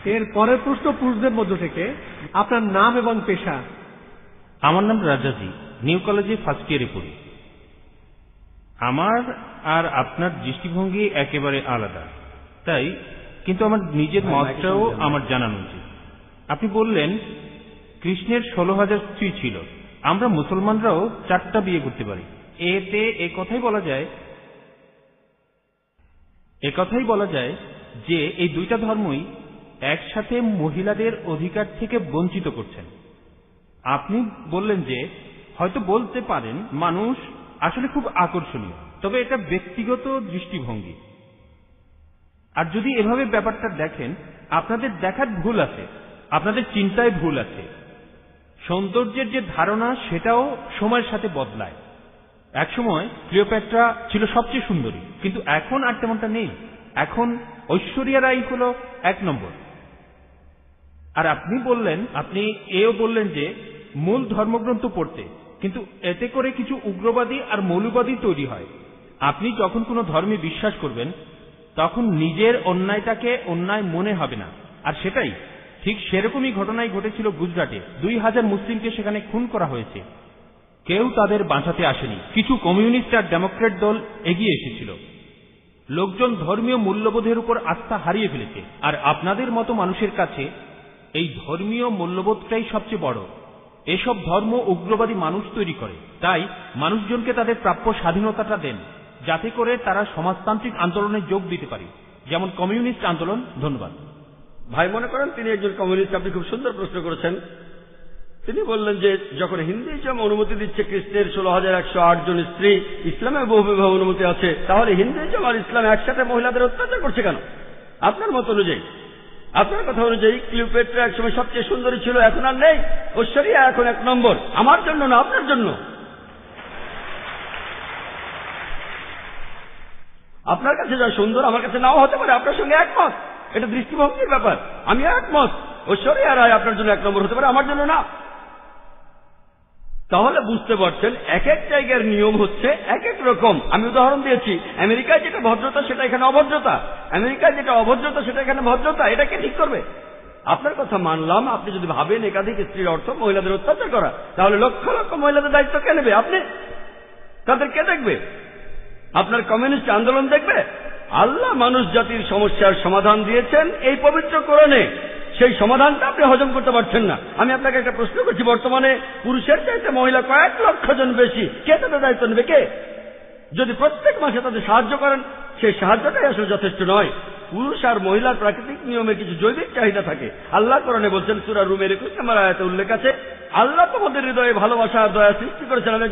এর পরের প্রশ্ন পুরুষদের মধ্য থেকে। আপনার নাম এবং পেশা? আমার নাম রাজাজি, নিউ কলেজে ফার্স্ট ইয়ারে পড়ি। আমার আর আপনার দৃষ্টিভঙ্গি একেবারে আলাদা, তাই কিন্তু আমার নিজের মতটাও আমার জানানো উচিত। আপনি বললেন কৃষ্ণের 16,000 স্ত্রী ছিল, আমরা মুসলমানরাও 4টা বিয়ে করতে পারি। এতে একথাই বলা যায় যে এই দুইটা ধর্মই একসাথে মহিলাদের অধিকার থেকে বঞ্চিত করছেন। আপনি বললেন যে হয়তো বলতে পারেন মানুষ আসলে খুব আকর্ষণীয়, তবে এটা ব্যক্তিগত দৃষ্টিভঙ্গি। আর যদি এভাবে ব্যাপারটা দেখেন, আপনাদের দেখার ভুল আছে, আপনাদের চিন্তায় ভুল আছে। সৌন্দর্যের যে ধারণা সেটাও সময়ের সাথে বদলায়। একসময় ক্লিওপেট্রা ছিল সবচেয়ে সুন্দরী, কিন্তু এখন আর তেমনটা নেই। এখন ঐশ্বরিয়া রাই হল 1 নম্বর। আর আপনি বললেন যে মূল ধর্মগ্রন্থ পড়তে, কিন্তু এতে করে কিছু উগ্রবাদী আর মৌলবাদী তৈরি হয়। আপনি যখন কোনো ধর্মে বিশ্বাস করবেন তখন নিজের অন্যায়টাকে অন্যায় মনে হবে না। আর সেটাই ঠিক সেরকমই ঘটনাই ঘটেছিল গুজরাটে। 2000 মুসলিমকে সেখানে খুন করা হয়েছে, কেউ তাদের বাঁচাতে আসেনি। কিছু কমিউনিস্ট আর ডেমোক্রেট দল এগিয়ে এসেছিল। লোকজন ধর্মীয় মূল্যবোধের উপর আস্থা হারিয়ে ফেলেছে। আর আপনাদের মতো মানুষের কাছে এই ধর্মীয় মূল্যবোধটাই সবচেয়ে বড়। এসব ধর্ম উগ্রবাদী মানুষ তৈরি করে। তাই মানুষজনকে তাদের প্রাপ্য স্বাধীনতাটা দেন, যাতে করে তারা সমাজতান্ত্রিক আন্দোলনে যোগ দিতে পারে, যেমন কমিউনিস্ট আন্দোলন। ধন্যবাদ। ভাই মনে করেন তিনি একজন কমিউনিস্ট। আপনি খুব সুন্দর প্রশ্ন করেছেন। তিনি বললেন যে যখন হিন্দুইজম অনুমতি দিচ্ছে কৃষ্ণের 16,108 জন স্ত্রী, ইসলামে বহু বিবাহ অনুমতি আছে, তাহলে হিন্দুইজম আর ইসলাম একসাথে মহিলাদের অত্যাচার করছে কেন? আপনার মত অনুযায়ী, আপনার কথা অনুযায়ী ক্লিওপেট্রা একসময় সবচেয়ে সুন্দরী ছিল, এখন আর নেই। ঐশ্বরিয়া এখন 1 নম্বর। আমার জন্য না, আপনার জন্য। আপনার কাছে যা সুন্দর আমার কাছে নাও হতে পারে, আপনার সঙ্গে একমত। এটা দৃষ্টিভঙ্গির ব্যাপার। আমি একমত, ঐশ্বরিয়া রায় আপনার জন্য 1 নম্বর হতে পারে, আমার জন্য না। তাহলে বুঝতে পারছেন এক এক জায়গার নিয়ম হচ্ছে এক এক রকম। আমি উদাহরণ দিয়েছি, আমেরিকায় যেটা ভদ্রতা সেটা এখানে অভদ্রতা, আমেরিকায় যেটা অভদ্রতা সেটা এখানে ভদ্রতা। এটাকে ঠিক করবে? আপনার কথা মানলাম। আপনি যদি ভাবেন একাধিক স্ত্রীর অর্থ মহিলাদের অত্যাচার করা, তাহলে লক্ষ লক্ষ মহিলাদের দায়িত্ব কে নেবে? আপনি। তাদের কে দেখবে? আপনার কমিউনিস্ট আন্দোলন দেখবে? আল্লাহ মানুষ জাতির সমস্যার সমাধান দিয়েছেন এই পবিত্র কোরআনে। সেই সমাধানটা আপনি হজম করতে পারছেন না। আমি আপনাকে একটা প্রশ্ন করছি, বর্তমানে পুরুষের চাইতে মহিলা কয়েক লক্ষ জন বেশি, কে তাদের দায়িত্ব নেবে? কে? যদি প্রত্যেক মাসে তাদের সাহায্য করেন, সেই সাহায্যটাই আসলে যথেষ্ট নয়। পুরুষ আর মহিলার প্রাকৃতিক নিয়মে কিছু জৈবিক চাহিদা থাকে। আল্লাহ কোরআনে বলছেন, সূরা রুমের 21 নম্বর আয়াতে উল্লেখ আছে, আল্লাহ তোমাদের হৃদয়ে ভালোবাসা আর দয়া সৃষ্টি করেছেন। আমি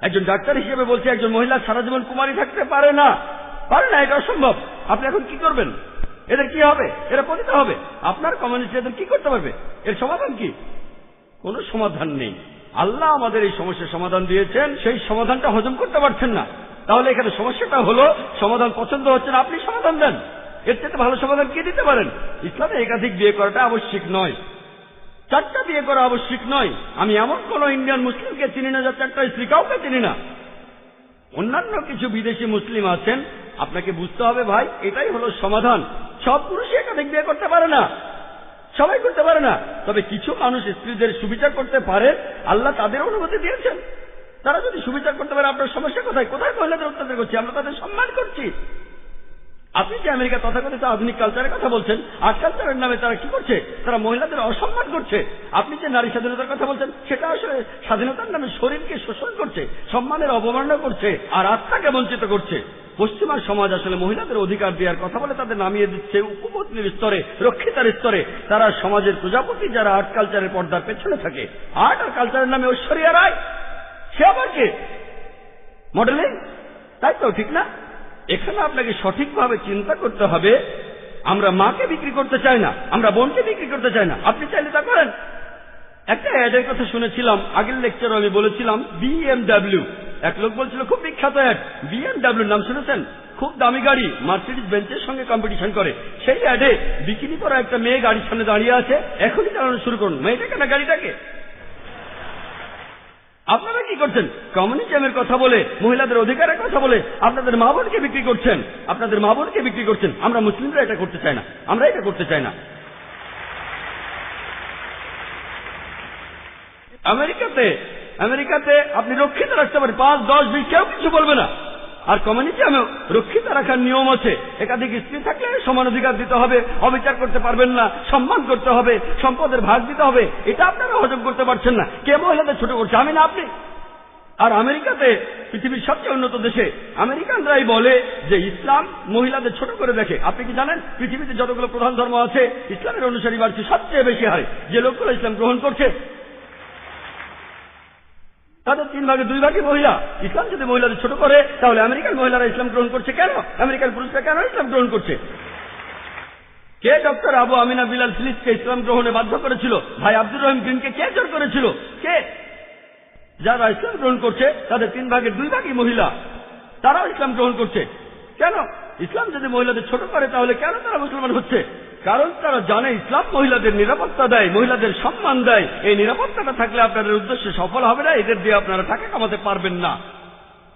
একজন ডাক্তার হিসেবে বলছি, একজন মহিলা সারা জীবন কুমারী থাকতে পারে না, এটা অসম্ভব। আপনি এখন কি করবেন? এদের কি হবে? এরা পতিত হবে। আপনার কমিউনিস্ট এদের কি করতে পারবে? এর সমাধান কি? কোনো সমাধান নেই। আল্লাহ আমাদের এই সমস্যার সমাধান দিয়েছেন, সেই সমাধানটা হজম করতে পারছেন না। তাহলে এখানে সমস্যাটা হলো সমাধান পছন্দ হচ্ছে না, আপনি সমাধান দেন। এর চেয়ে ভালো সমাধান কি দিতে পারেন? ইসলামে একাধিক বিয়ে করাটা আবশ্যিক নয়, 4টা বিয়ে করা আবশ্যিক নয়। আমি এমন কোন ইন্ডিয়ান মুসলিমকে চিনি না যার 4টা স্ত্রী, কাউকে চিনি না। অন্যান্য কিছু বিদেশি মুসলিম আছেন। আপনাকে বুঝতে হবে ভাই, এটাই হলো সমাধান। সব পুরুষই একাধিক বিয়ে করতে পারে না, সবাই করতে পারে না। তবে কিছু মানুষ স্ত্রীদের সুবিচার করতে পারে, আল্লাহ তাদের অনুমতি দিয়েছেন। তারা যদি সুবিচার করতে পারে, আপনার সমস্যা কোথায়? কোথায় মহিলাদের অত্যাচার করছি? আমরা তাদের সম্মান করছি। আপনি যে আমেরিকা তথাকথিত আধুনিক কালচারের কথা বলছেন, আর্ট কালচারের নামে তারা কি করছে? তারা মহিলাদের অসম্মান করছে। আপনি যে নারী স্বাধীনতার কথা বলছেন, সেটা আসলে স্বাধীনতার নামে শরীরকে শোষণ করছে, সম্মানের অবমাননা করছে আর আত্মাকে বঞ্চিত করছে। পশ্চিমা সমাজ আসলে মহিলাদের অধিকার দেওয়ার কথা বলে তাদের নামিয়ে দিচ্ছে উপপত্নীর স্তরে, রক্ষিতার স্তরে। তারা সমাজের প্রজাপতি, যারা আর্ট কালচারের পর্দার পেছনে থাকে। আর্ট আর কালচারের নামে ঐশ্বরিয়া রায়, সে আবার কে? মডেলিং, তাই তো? ঠিক না? এখানে আপনাকে সঠিকভাবে চিন্তা করতে হবে। আমরা মাকে বিক্রি করতে চাই না, আমরা বোনকে বিক্রি করতে চাই না। আপনি চাইলে তা করেন। একটা অ্যাডের কথা শুনেছিলাম, আগের লেকচারে আমি বলেছিলাম BMW। এক লোক বলছিল খুব বিখ্যাত অ্যাড, BMW নাম শুনেছেন? খুব দামি গাড়ি, মার্সিডিজ বেঞ্চের সঙ্গে কম্পিটিশন করে। সেই অ্যাডে বিকিনি পরা একটা মেয়ে গাড়ির সামনে দাঁড়িয়ে আছে, এখনই চালানো শুরু করুন। মেয়েটাকে না গাড়িটাকে? আপনারা কি করছেন? কমিউনিজমের কথা বলে, মহিলাদের অধিকারের কথা বলে আপনাদের মা বোনকে বিক্রি করছেন, আপনাদের মা বোনকে বিক্রি করছেন। আমরা মুসলিমরা এটা করতে চাই না, আমরা এটা করতে চাই না। আমেরিকাতে আপনি রক্ষিত রাখতে পারেন 5, 10, 20, কেউ কিছু বলবে না। আর কমিউনিজমেও রক্ষিত রাখার নিয়ম আছে। একাধিক স্ত্রী থাকলে সমান অধিকার দিতে হবে, অবিচার করতে পারবেন না, সম্মান করতে হবে, সম্পদের ভাগ দিতে হবে। এটা আপনারা হজম করতে পারছেন না। কে মহিলাদের ছোট করছে? আমি না আপনি। আর আমেরিকাতে, পৃথিবীর সবচেয়ে উন্নত দেশে, আমেরিকানরাই বলে যে ইসলাম মহিলাদের ছোট করে দেখে। আপনি কি জানেন পৃথিবীতে যতগুলো প্রধান ধর্ম আছে, ইসলামের অনুসারী বাড়ছে সবচেয়ে বেশি হারে। যে লোকগুলো ইসলাম গ্রহণ করছে তাদের 3 ভাগে 2 ভাগই মহিলা। ইসলাম যদি মহিলাদের ছোট করে, তাহলে আমেরিকান মহিলারা ইসলাম গ্রহণ করছে কেন? আমেরিকান পুরুষরা কেন ইসলাম গ্রহণ করছে? কে ডক্টর আবু আমিনা বিলাল ফিলিপকে ইসলাম গ্রহণে বাধ্য করেছিল? ভাই আব্দুর রহিম গ্রিনকে কে জোর করেছিল? কে? যারা ইসলাম গ্রহণ করছে তাদের 3 ভাগের 2 ভাগই মহিলা, তারাও ইসলাম গ্রহণ করছে। কেন? ইসলাম যদি মহিলাদের ছোট করে, তাহলে কেন তারা মুসলমান হচ্ছে? কারণ তারা জানে ইসলাম মহিলাদের নিরাপত্তা দেয়, মহিলাদের সম্মান দেয়। এই নিরাপত্তাটা থাকলে আপনাদের উদ্দেশ্য সফল হবে না, এদের দিয়ে আপনারা টাকা কামাতে পারবেন না।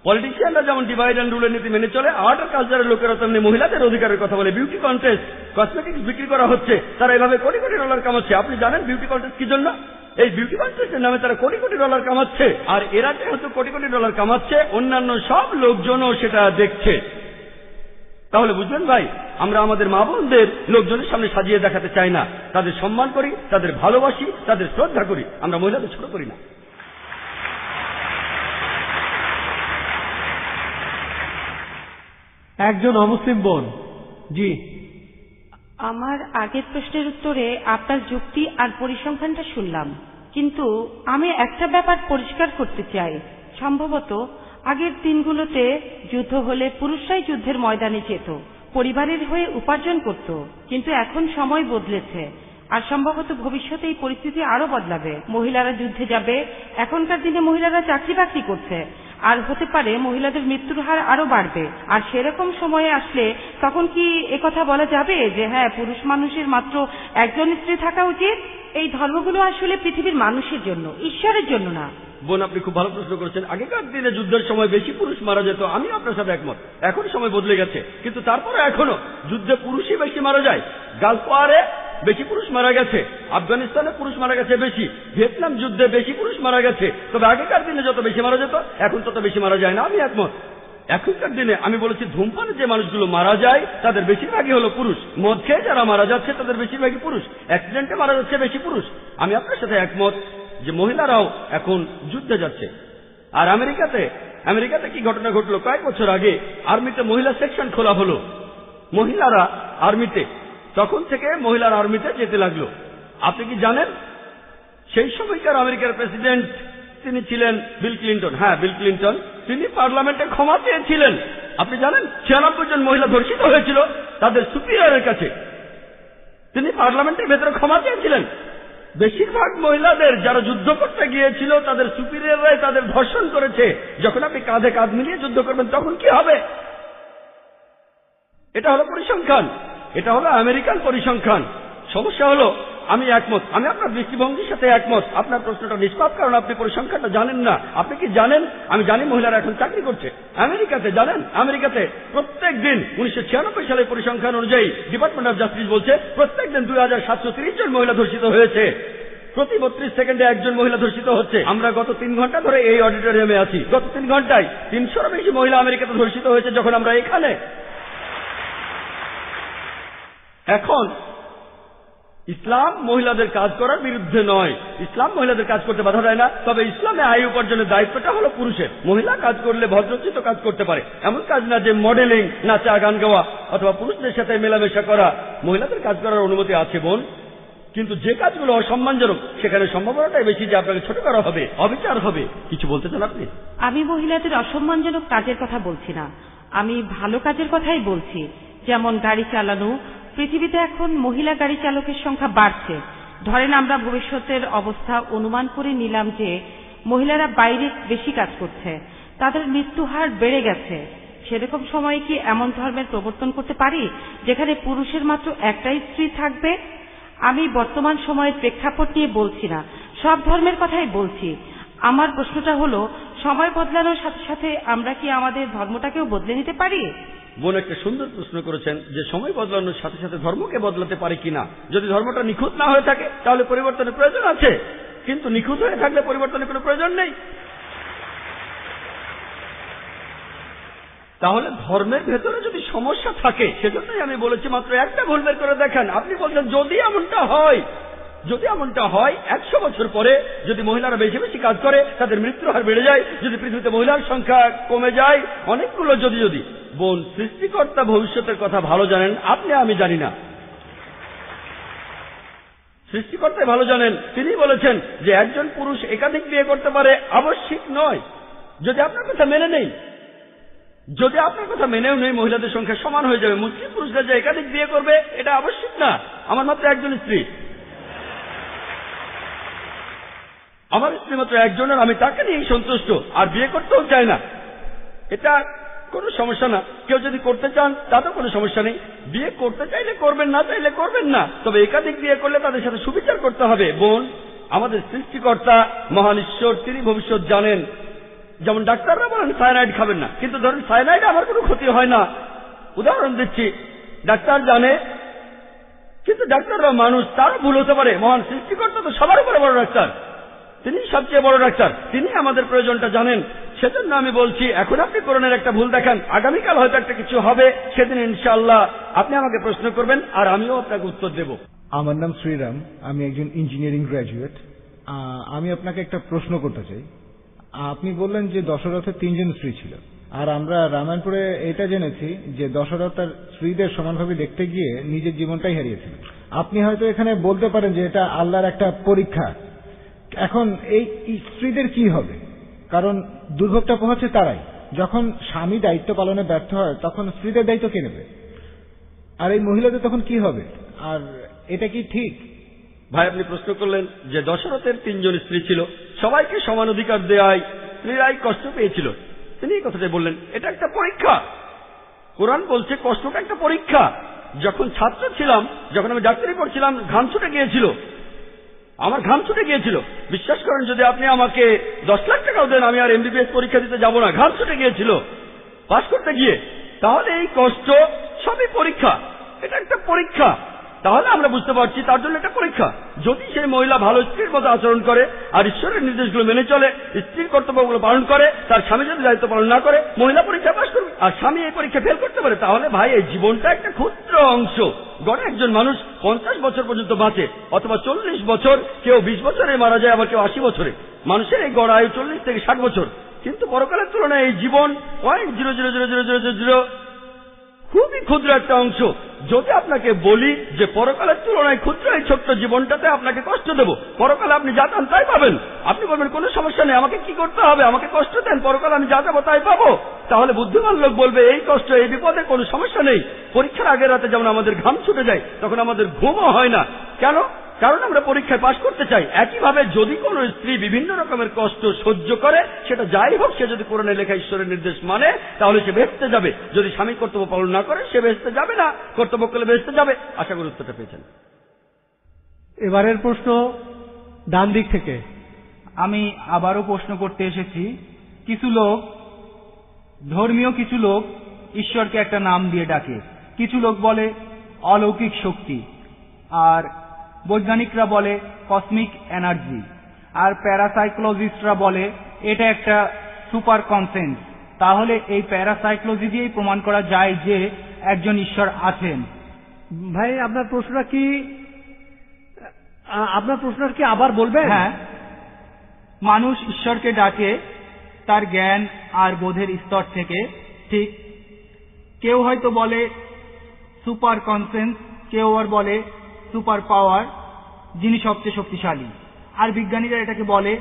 পলিটিশিয়ানরা যেমন ডিভাইড অ্যান্ড রুলের নীতি মেনে চলে, আর্ট আর কালচারের লোকেরা তেমনি মহিলাদের অধিকারের কথা বলে। বিউটি কন্টেস্ট, কসমেটিক্স বিক্রি করা হচ্ছে, তারা এভাবে কোটি কোটি ডলার কামাচ্ছে। আপনি জানেন বিউটি কন্টেস্ট কি জন্য? এই বিউটি কন্টেস্টের নামে তারা কোটি কোটি ডলার কামাচ্ছে। আর এরা যেহেতু কোটি কোটি ডলার কামাচ্ছে, অন্যান্য সব লোকজনও সেটা দেখছে। তাহলে বুঝলেন ভাই, আমরা আমাদের মা বোনদের লোকজনের সামনে সাজিয়ে দেখাতে চাই না। তাদের সম্মান করি, তাদের ভালোবাসি, তাদের শ্রদ্ধা করি। আমরা মহিলাদের ছোট করি না। একজন অমুসলিম বোন। জি, আমার আগের প্রশ্নের উত্তরে আপনার যুক্তি আর পরিসংখ্যানটা শুনলাম, কিন্তু আমি একটা ব্যাপার পরিষ্কার করতে চাই। সম্ভবত আগের দিনগুলোতে যুদ্ধ হলে পুরুষরাই যুদ্ধের ময়দানে যেত, পরিবারের হয়ে উপার্জন করত, কিন্তু এখন সময় বদলেছে আর সম্ভবত ভবিষ্যতে এই পরিস্থিতি আরো বদলাবে। মহিলারা যুদ্ধে যাবে, এখনকার দিনে মহিলারা চাকরি বাকরি করছে, আর হতে পারে মহিলাদের মৃত্যুর হার আরো বাড়বে। আর সেরকম সময়ে আসলে তখন কি একথা বলা যাবে যে হ্যাঁ, পুরুষ মানুষের মাত্র একজন স্ত্রী থাকা উচিত? এই ধর্মগুলো আসলে পৃথিবীর মানুষের জন্য, ঈশ্বরের জন্য না। বোন, আপনি খুব ভালো প্রশ্ন করেছেন। আগেকার দিনে যুদ্ধের সময় বেশি পুরুষ মারা যেত, আমি আপনার সাথে একমত। এখন সময় বদলে গেছে, কিন্তু তারপরে এখনো যুদ্ধে পুরুষই বেশি মারা যায়। গালফ ওয়ারে বেশি পুরুষ মারা গেছে, আফগানিস্তানে পুরুষ মারা গেছে বেশি, ভিয়েতনাম যুদ্ধে বেশি পুরুষ মারা গেছে। তবে আগেকার দিনে যত বেশি মারা যেত, এখন তত বেশি মারা যায় না, আমি একমত। এখনকার দিনে আমি বলেছি, ধূমপানে যে মানুষগুলো মারা যায় তাদের বেশিরভাগই হলো পুরুষ। মদ খেয়ে যারা মারা যাচ্ছে তাদের বেশিরভাগই পুরুষ। অ্যাক্সিডেন্টে মারা যাচ্ছে বেশি পুরুষ। আমি আপনার সাথে একমত যে মহিলারাও এখন যুদ্ধে যাচ্ছে। আর আমেরিকাতে কি ঘটনা ঘটলো? কয়েক বছর আগে আর্মিতে মহিলা সেকশন খোলা হলো। মহিলারা আর্মিতে, তখন থেকে মহিলার আর্মিতে যেতে লাগলো। আপনি কি জানেন সেই সময়কার আমেরিকার প্রেসিডেন্ট তিনি ছিলেন বিল ক্লিন্টন। হ্যাঁ, বিল ক্লিন্টন। তিনি পার্লামেন্টে ক্ষমা চেয়েছিলেন। আপনি জানেন 96 জন মহিলা ধর্ষিত হয়েছিল তাদের সুপিরিয়রের কাছে। তিনি পার্লামেন্টের ভেতরে ক্ষমা চেয়েছিলেন। বেশিরভাগ মহিলাদের যারা যুদ্ধ করতে গিয়েছিল তাদের সুপিরিয়ররাই তাদের ধর্ষণ করেছে। যখন আপনি কাঁধে কাঁধ মিলিয়ে যুদ্ধ করবেন তখন কি হবে? এটা হলো পরিসংখ্যান, এটা হলো আমেরিকান পরিসংখ্যান। সমস্যা হলো, আমি একমত, আমি আপনার দৃষ্টিভঙ্গির সাথে একমত। আপনার প্রশ্নটা নিষ্পাপ, কারণ আপনি পরিসংখ্যানটা জানেন না। আপনি কি জানেন? আমি জানি মহিলারা এখন চাকরি করছে আমেরিকাতে। জানেন আমেরিকাতে প্রত্যেক দিন 1996 সালের পরিসংখ্যান অনুযায়ী ডিপার্টমেন্ট অফ জাস্টিস বলছে প্রত্যেক দিন 2730 জন মহিলা ধর্ষিত হয়েছে। প্রতি 32 সেকেন্ডে একজন মহিলা ধর্ষিত হচ্ছে। আমরা গত 3 ঘন্টা ধরে এই অডিটোরিয়ামে আছি। গত 3 ঘন্টায় 300-এরও বেশি মহিলা আমেরিকাতে ধর্ষিত হয়েছে যখন আমরা এখানে। এখন ইসলাম মহিলাদের কাজ করার বিরুদ্ধে নয়, ইসলাম মহিলাদের কাজ করতে বাধা দেয় না। তবে ইসলামে আয় উপার্জনের দায়িত্বটা হলো পুরুষের। মহিলা কাজ করলে ভদ্রোচিত কাজ করতে পারে, এমন কাজ না যে মডেলিং, নাচা, গান গাওয়া অথবা পুরুষদের সাথে মেলামেশা করা। মহিলাদের কাজ করার অনুমতি আছে বোন, কিন্তু যে কাজগুলো অসম্মানজনক সেখানে সম্ভাবনাটাই বেশি যে আপনাকে ছোট করা হবে, অবিচার হবে। কিছু বলতে চান আপনি? আমি মহিলাদের অসম্মানজনক কাজের কথা বলছি না, আমি ভালো কাজের কথাই বলছি। যেমন গাড়ি চালানো। পৃথিবীতে এখন মহিলা গাড়ি চালকের সংখ্যা বাড়ছে। ধরেন আমরা ভবিষ্যতের অবস্থা অনুমান করে নিলাম যে মহিলারা বাইরে বেশি কাজ করছে, তাদের মৃত্যু হার বেড়ে গেছে। সেরকম সময়ে কি এমন ধর্মের প্রবর্তন করতে পারি যেখানে পুরুষের মাত্র একটাই স্ত্রী থাকবে? আমি বর্তমান সময়ের প্রেক্ষাপট নিয়ে বলছি না, সব ধর্মের কথাই বলছি। আমার প্রশ্নটা হলো, সময় বদলানোর সাথে সাথে আমরা কি আমাদের ধর্মটাকেও বদলে নিতে পারি? বোন একটা সুন্দর প্রশ্ন করেছেন যে সময় বদলানোর সাথে সাথে ধর্মকে বদলাতে পারে কিনা। যদি ধর্মটা নিখুঁত না হয়ে থাকে তাহলে পরিবর্তনের প্রয়োজন আছে, কিন্তু নিখুঁত হয়ে থাকলে পরিবর্তনের কোনো প্রয়োজন নেই। তাহলে ধর্মের ভেতরে যদি সমস্যা থাকে, সেজন্যই আমি বলেছি মাত্র একটা ভুল বের করে দেখেন। আপনি বলছেন যদি এমনটা হয়, যদি এমনটা হয় 100 বছর পরে যদি মহিলারা বেশি বেশি কাজ করে তাদের মৃত্যুর হার বেড়ে যায়, যদি পৃথিবীতে মহিলার সংখ্যা কমে যায়, অনেকগুলো যদি বোন, সৃষ্টিকর্তা ভবিষ্যতের কথা ভালো জানেন, আপনি আমি জানি না। সৃষ্টিকর্তাই ভালো জানেন। তিনি বলেছেন যে একজন পুরুষ একাধিক বিয়ে করতে পারে, আবশ্যিক নয়। যদি আপনার কথা মেনে নেই, যদি আপনার কথা মেনেও নেই মহিলাদের সংখ্যা সমান হয়ে যাবে, মুসলিম পুরুষরা যে একাধিক বিয়ে করবে এটা আবশ্যিক না। আমার মাত্র একজন স্ত্রী, আমার স্ত্রী মাত্র একজনের, আমি তাকে নিয়েই সন্তুষ্ট, আর বিয়ে করতেও চাই না। এটা কোনো সমস্যা না। কেউ যদি করতে চান তাতেও কোনো সমস্যা নেই। বিয়ে করতে চাইলে করবেন, না চাইলে করবেন না। তবে একাধিক বিয়ে করলে তাদের সাথে সুবিচার করতে হবে। বোন, আমাদের সৃষ্টিকর্তা মহান ঈশ্বর, তিনি ভবিষ্যৎ জানেন। যেমন ডাক্তাররা বলেন সায়ানাইড খাবেন না, কিন্তু ধরুন সায়ানাইড আমার কোনো ক্ষতি হয় না। উদাহরণ দিচ্ছি, ডাক্তার জানে, কিন্তু ডাক্তাররা মানুষ, তারও ভুল হতে পারে। মহান সৃষ্টিকর্তা তো সবার উপরে বড় ডাক্তার, তিনি সবচেয়ে বড় ডাক্তার, তিনি আমাদের প্রয়োজনটা জানেন। সেজন্য আমি বলছি, এখন আপনি কোরআনের একটা ভুল দেখান, আগামীকাল হয়তো একটা কিছু হবে, সেদিন ইনশাআল্লাহ আপনি আমাকে প্রশ্ন করবেন আর আমিও আপনাকে উত্তর দেব। আমার নাম শ্রীরাম, আমি একজন ইঞ্জিনিয়ারিং গ্র্যাজুয়েট। আমি আপনাকে একটা প্রশ্ন করতে চাই। আপনি বললেন যে দশরথের 3 জন স্ত্রী ছিল, আর আমরা রামায়ণপুরে এটা জেনেছি যে দশরথ তার স্ত্রীদের সমানভাবে দেখতে গিয়ে নিজের জীবনটাই হারিয়েছিল। আপনি হয়তো এখানে বলতে পারেন যে এটা আল্লাহর একটা পরীক্ষা। এখন এই স্ত্রীদের কি হবে? কারণ দুর্ভোগটা পোহাচ্ছে তারাই। যখন স্বামী দায়িত্ব পালনে ব্যর্থ হয় তখন স্ত্রীদের দায়িত্ব কে নেবে? আর এই মহিলাদের তখন কি হবে? আর এটা কি ঠিক? ভাই, আপনি প্রশ্ন করলেন যে দশরথের 3 জন স্ত্রী ছিল, সবাইকে সমান অধিকার দেয়, স্ত্রীরাই কষ্ট পেয়েছিল। তিনি এই কথাটাই বললেন, এটা একটা পরীক্ষা। কোরআন বলছে কষ্টটা একটা পরীক্ষা। যখন ছাত্র ছিলাম, যখন আমি ডাক্তারি পড়ছিলাম, ঘাম ছুটে গিয়েছিল, আমার ঘাম ছুটে গিয়েছিল। বিশ্বাস করেন, যদি আপনি আমাকে 10 লাখ টাকাও দেন, আমি আর MBBS পরীক্ষা দিতে যাব না। ঘাম ছুটে গিয়েছিল পাস করতে গিয়ে। তাহলে এই কষ্ট সবই পরীক্ষা, এটা একটা পরীক্ষা। তাহলে আমরা বুঝতে পারছি তার জন্য একটা পরীক্ষা। যদি সেই মহিলা ভালো স্ত্রীর মতো আচরণ করে আর ঈশ্বরের নির্দেশগুলো মেনে চলে, স্ত্রীর কর্তব্যগুলো পালন করে, তার স্বামী যদি দায়িত্ব পালন না করে, মহিলা পরীক্ষা পাস করবে আর স্বামী এই পরীক্ষা ফেল করতে পারে, তাহলে ভাই এই জীবনটা একটা ক্ষুদ্র অংশ। গড়ে একজন মানুষ 50 বছর পর্যন্ত বাঁচে, অথবা 40 বছর, কেউ 20 বছরে মারা যায়, আবার কেউ 80 বছরে। মানুষের এই গড় আয়ু 40 থেকে 60 বছর, কিন্তু পরকালের তুলনায় এই জীবন 0.00000 খুবই ক্ষুদ্র একটা অংশ। যদি আপনাকে বলি যে পরকালের তুলনায় ক্ষুদ্র এই ছোট্ট জীবনটাতে আপনাকে কষ্ট দেব, পরকালে আপনি যা চান তাই পাবেন, আপনি বলবেন কোনো সমস্যা নেই, আমাকে কি করতে হবে, আমাকে কষ্ট দেন, পরকালে আমি যা যাবো তাই পাবো। তাহলে বুদ্ধিমান লোক বলবে এই কষ্ট, এই বিপদে কোনো সমস্যা নেই। পরীক্ষার আগের রাতে যেমন আমাদের ঘাম ছুটে যায়, তখন আমাদের ঘুমও হয় না। কেন? কারণ আমরা পরীক্ষায় পাশ করতে চাই। একইভাবে যদি কোনো স্ত্রী বিভিন্ন রকমের কষ্ট সহ্য করে, সেটা যাই হোক, সে যদি কোরআনে লেখা ঈশ্বরের নির্দেশ মানে, তাহলে সে বেহেশতে যাবে। যদি স্বামী কর্তব্য পালন না করে, সে বেহেশতে যাবে না। কর্তব্য করলে বেহেশতে যাবে। আশা করি উত্তরটা পেয়েছেন। এবারের প্রশ্ন ডান দিক থেকে। আমি আবারও প্রশ্ন করতে এসেছি। কিছু লোক, ধর্মীয় কিছু লোক ঈশ্বরকে একটা নাম দিয়ে ডাকে, কিছু লোক বলে অলৌকিক শক্তি, আর বৈজ্ঞানিকরা বলে কসমিক এনার্জি, আর প্যারাসাইকোলজিস্টরা বলে এটা একটা সুপার কনসেন্স। তাহলে এই প্যারাসাইকোলজি দিয়েই প্রমাণ করা যায় যে একজন ঈশ্বর আছেন। ভাই, আপনার প্রশ্নটা কি আবার বলবেন? হ্যাঁ, মানুষ ঈশ্বরকে ডাকে তার জ্ঞান আর বোধের স্তর থেকে। ঠিক, কেউ হয়তো বলে সুপার কনসেন্স, কেউ আবার বলে সুপার পাওয়ার, যিনি সবচেয়ে শক্তিশালী। আর বিজ্ঞানীরা এটাকে বলে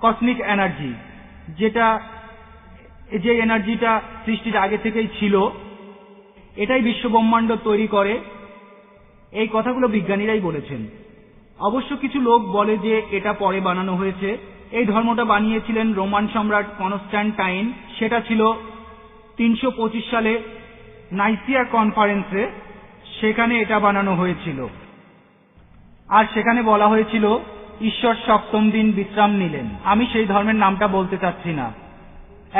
কসমিক এনার্জি, যে এনার্জিটা সৃষ্টির আগে থেকেই ছিল, এটাই বিশ্ব ব্রহ্মাণ্ড তৈরি করে। এই কথাগুলো বিজ্ঞানীরাই বলেছেন। অবশ্য কিছু লোক বলে যে এটা পরে বানানো হয়েছে। এই ধর্মটা বানিয়েছিলেন রোমান সম্রাট কনস্ট্যান্টাইন। সেটা ছিল 325 সালে নাইসিয়া কনফারেন্সে, সেখানে এটা বানানো হয়েছিল। আর সেখানে বলা হয়েছিল ঈশ্বর সপ্তম দিন বিশ্রাম নিলেন। আমি সেই ধর্মের নামটা বলতে চাচ্ছি না।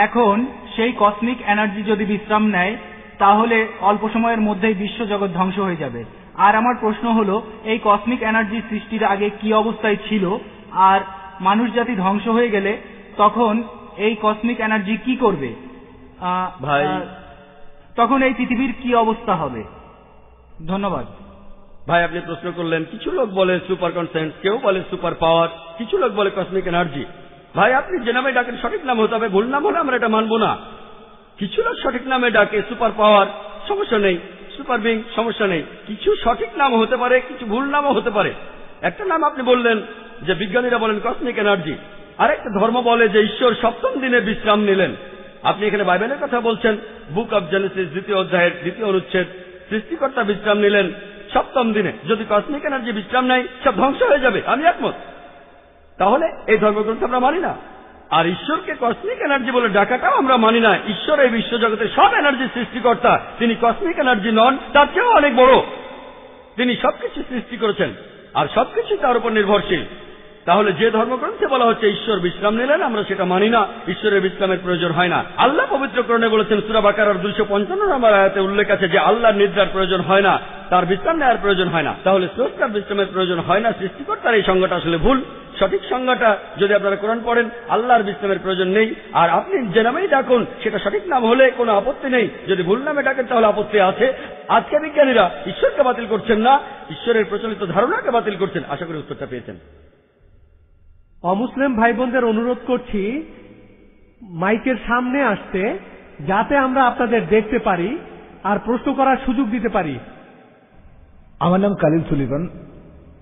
এখন সেই কসমিক এনার্জি যদি বিশ্রাম নেয় তাহলে অল্প সময়ের মধ্যেই বিশ্বজগৎ ধ্বংস হয়ে যাবে। আর আমার প্রশ্ন হলো, এই কসমিক এনার্জি সৃষ্টির আগে কি অবস্থায় ছিল, আর মানুষ জাতি ধ্বংস হয়ে গেলে তখন এই কসমিক এনার্জি কি করবে? ভাই, তখন এই পৃথিবীর কি অবস্থা হবে? ধন্যবাদ। ভাই, আপনি প্রশ্ন করলেন, কিছু লোক বলে সুপার কনসেন্স, কেউ বলে সুপার পাওয়ার, কিছু লোক বলে কসমিক এনার্জি। ভাই, আপনি যে নামে ডাকেন সঠিক নাম হতে হবে, ভুল নাম হলে আমরা এটা মানবো না। কিছু লোক সঠিক নামে ডাকে সুপার পাওয়ার, সমস্যা নেই, সুপার বিং, সমস্যা নেই। কিছু সঠিক নাম হতে পারে, কিছু ভুল নামও হতে পারে। একটা নাম আপনি বললেন যে বিজ্ঞানীরা বলেন কসমিক এনার্জি, আরেকটা ধর্ম বলে যে ঈশ্বর সপ্তম দিনে বিশ্রাম নিলেন। আপনি এখানে বাইবেলের কথা বলছেন, বুক অব জেনেসিস 2য় অধ্যায়ের 2য় অনুচ্ছেদ, সৃষ্টিকর্তা বিশ্রাম নিলেন সপ্তম দিনে। যদি কসমিক এনার্জি বিশ্রাম নেয় সব ধ্বংস হয়ে যাবে, আমি একমত। তাহলে এই ধর্মগ্রন্থ আমরা মানি না। আর ঈশ্বরকে কসমিক এনার্জি বলে ডাকাটাও আমরা মানি না। ঈশ্বর এই বিশ্বজগতের সব এনার্জির সৃষ্টিকর্তা, তিনি কসমিক এনার্জি নন, তার চেয়েও অনেক বড়। তিনি সবকিছু সৃষ্টি করেছেন আর সবকিছু তার উপর নির্ভরশীল। তাহলে যে ধর্মগ্রন্থে বলা হচ্ছে ঈশ্বর বিশ্রাম নিলেন, আমরা সেটা মানি না। ঈশ্বরের বিশ্রামের প্রয়োজন হয় না। আল্লাহ পবিত্র কোরআনে বলেছেন, সূরা বাকারার 255 নম্বর আয়াতে উল্লেখ আছে যে আল্লাহর নিদ্রার প্রয়োজন হয় না, তার বিশ্রাম নেওয়ার প্রয়োজন হয় না। তাহলে স্রষ্টার বিশ্রামের প্রয়োজন হয় না, সৃষ্টিকর্তার এই সংজ্ঞাটা আসলে ভুল। সঠিক সংজ্ঞাটা যদি আপনারা কোরআন পড়েন, আল্লাহর বিশ্রামের প্রয়োজন নেই। আর আপনি যে নামেই ডাকুন সেটা সঠিক নাম হলে কোনো আপত্তি নেই, যদি ভুল নামে ডাকেন তাহলে আপত্তি আছে। আজকে বিজ্ঞানীরা ঈশ্বরকে বাতিল করছেন না, ঈশ্বরের প্রচলিত ধারণাকে বাতিল করছেন। আশা করি উত্তরটা পেয়েছেন। অমুসলিম ভাই বোনদের অনুরোধ করছি মাইকের সামনে আসতে, যাতে আমরা আপনাদের দেখতে পারি আর প্রশ্ন করার সুযোগ দিতে পারি। আমার নাম কালিল সুলিভান।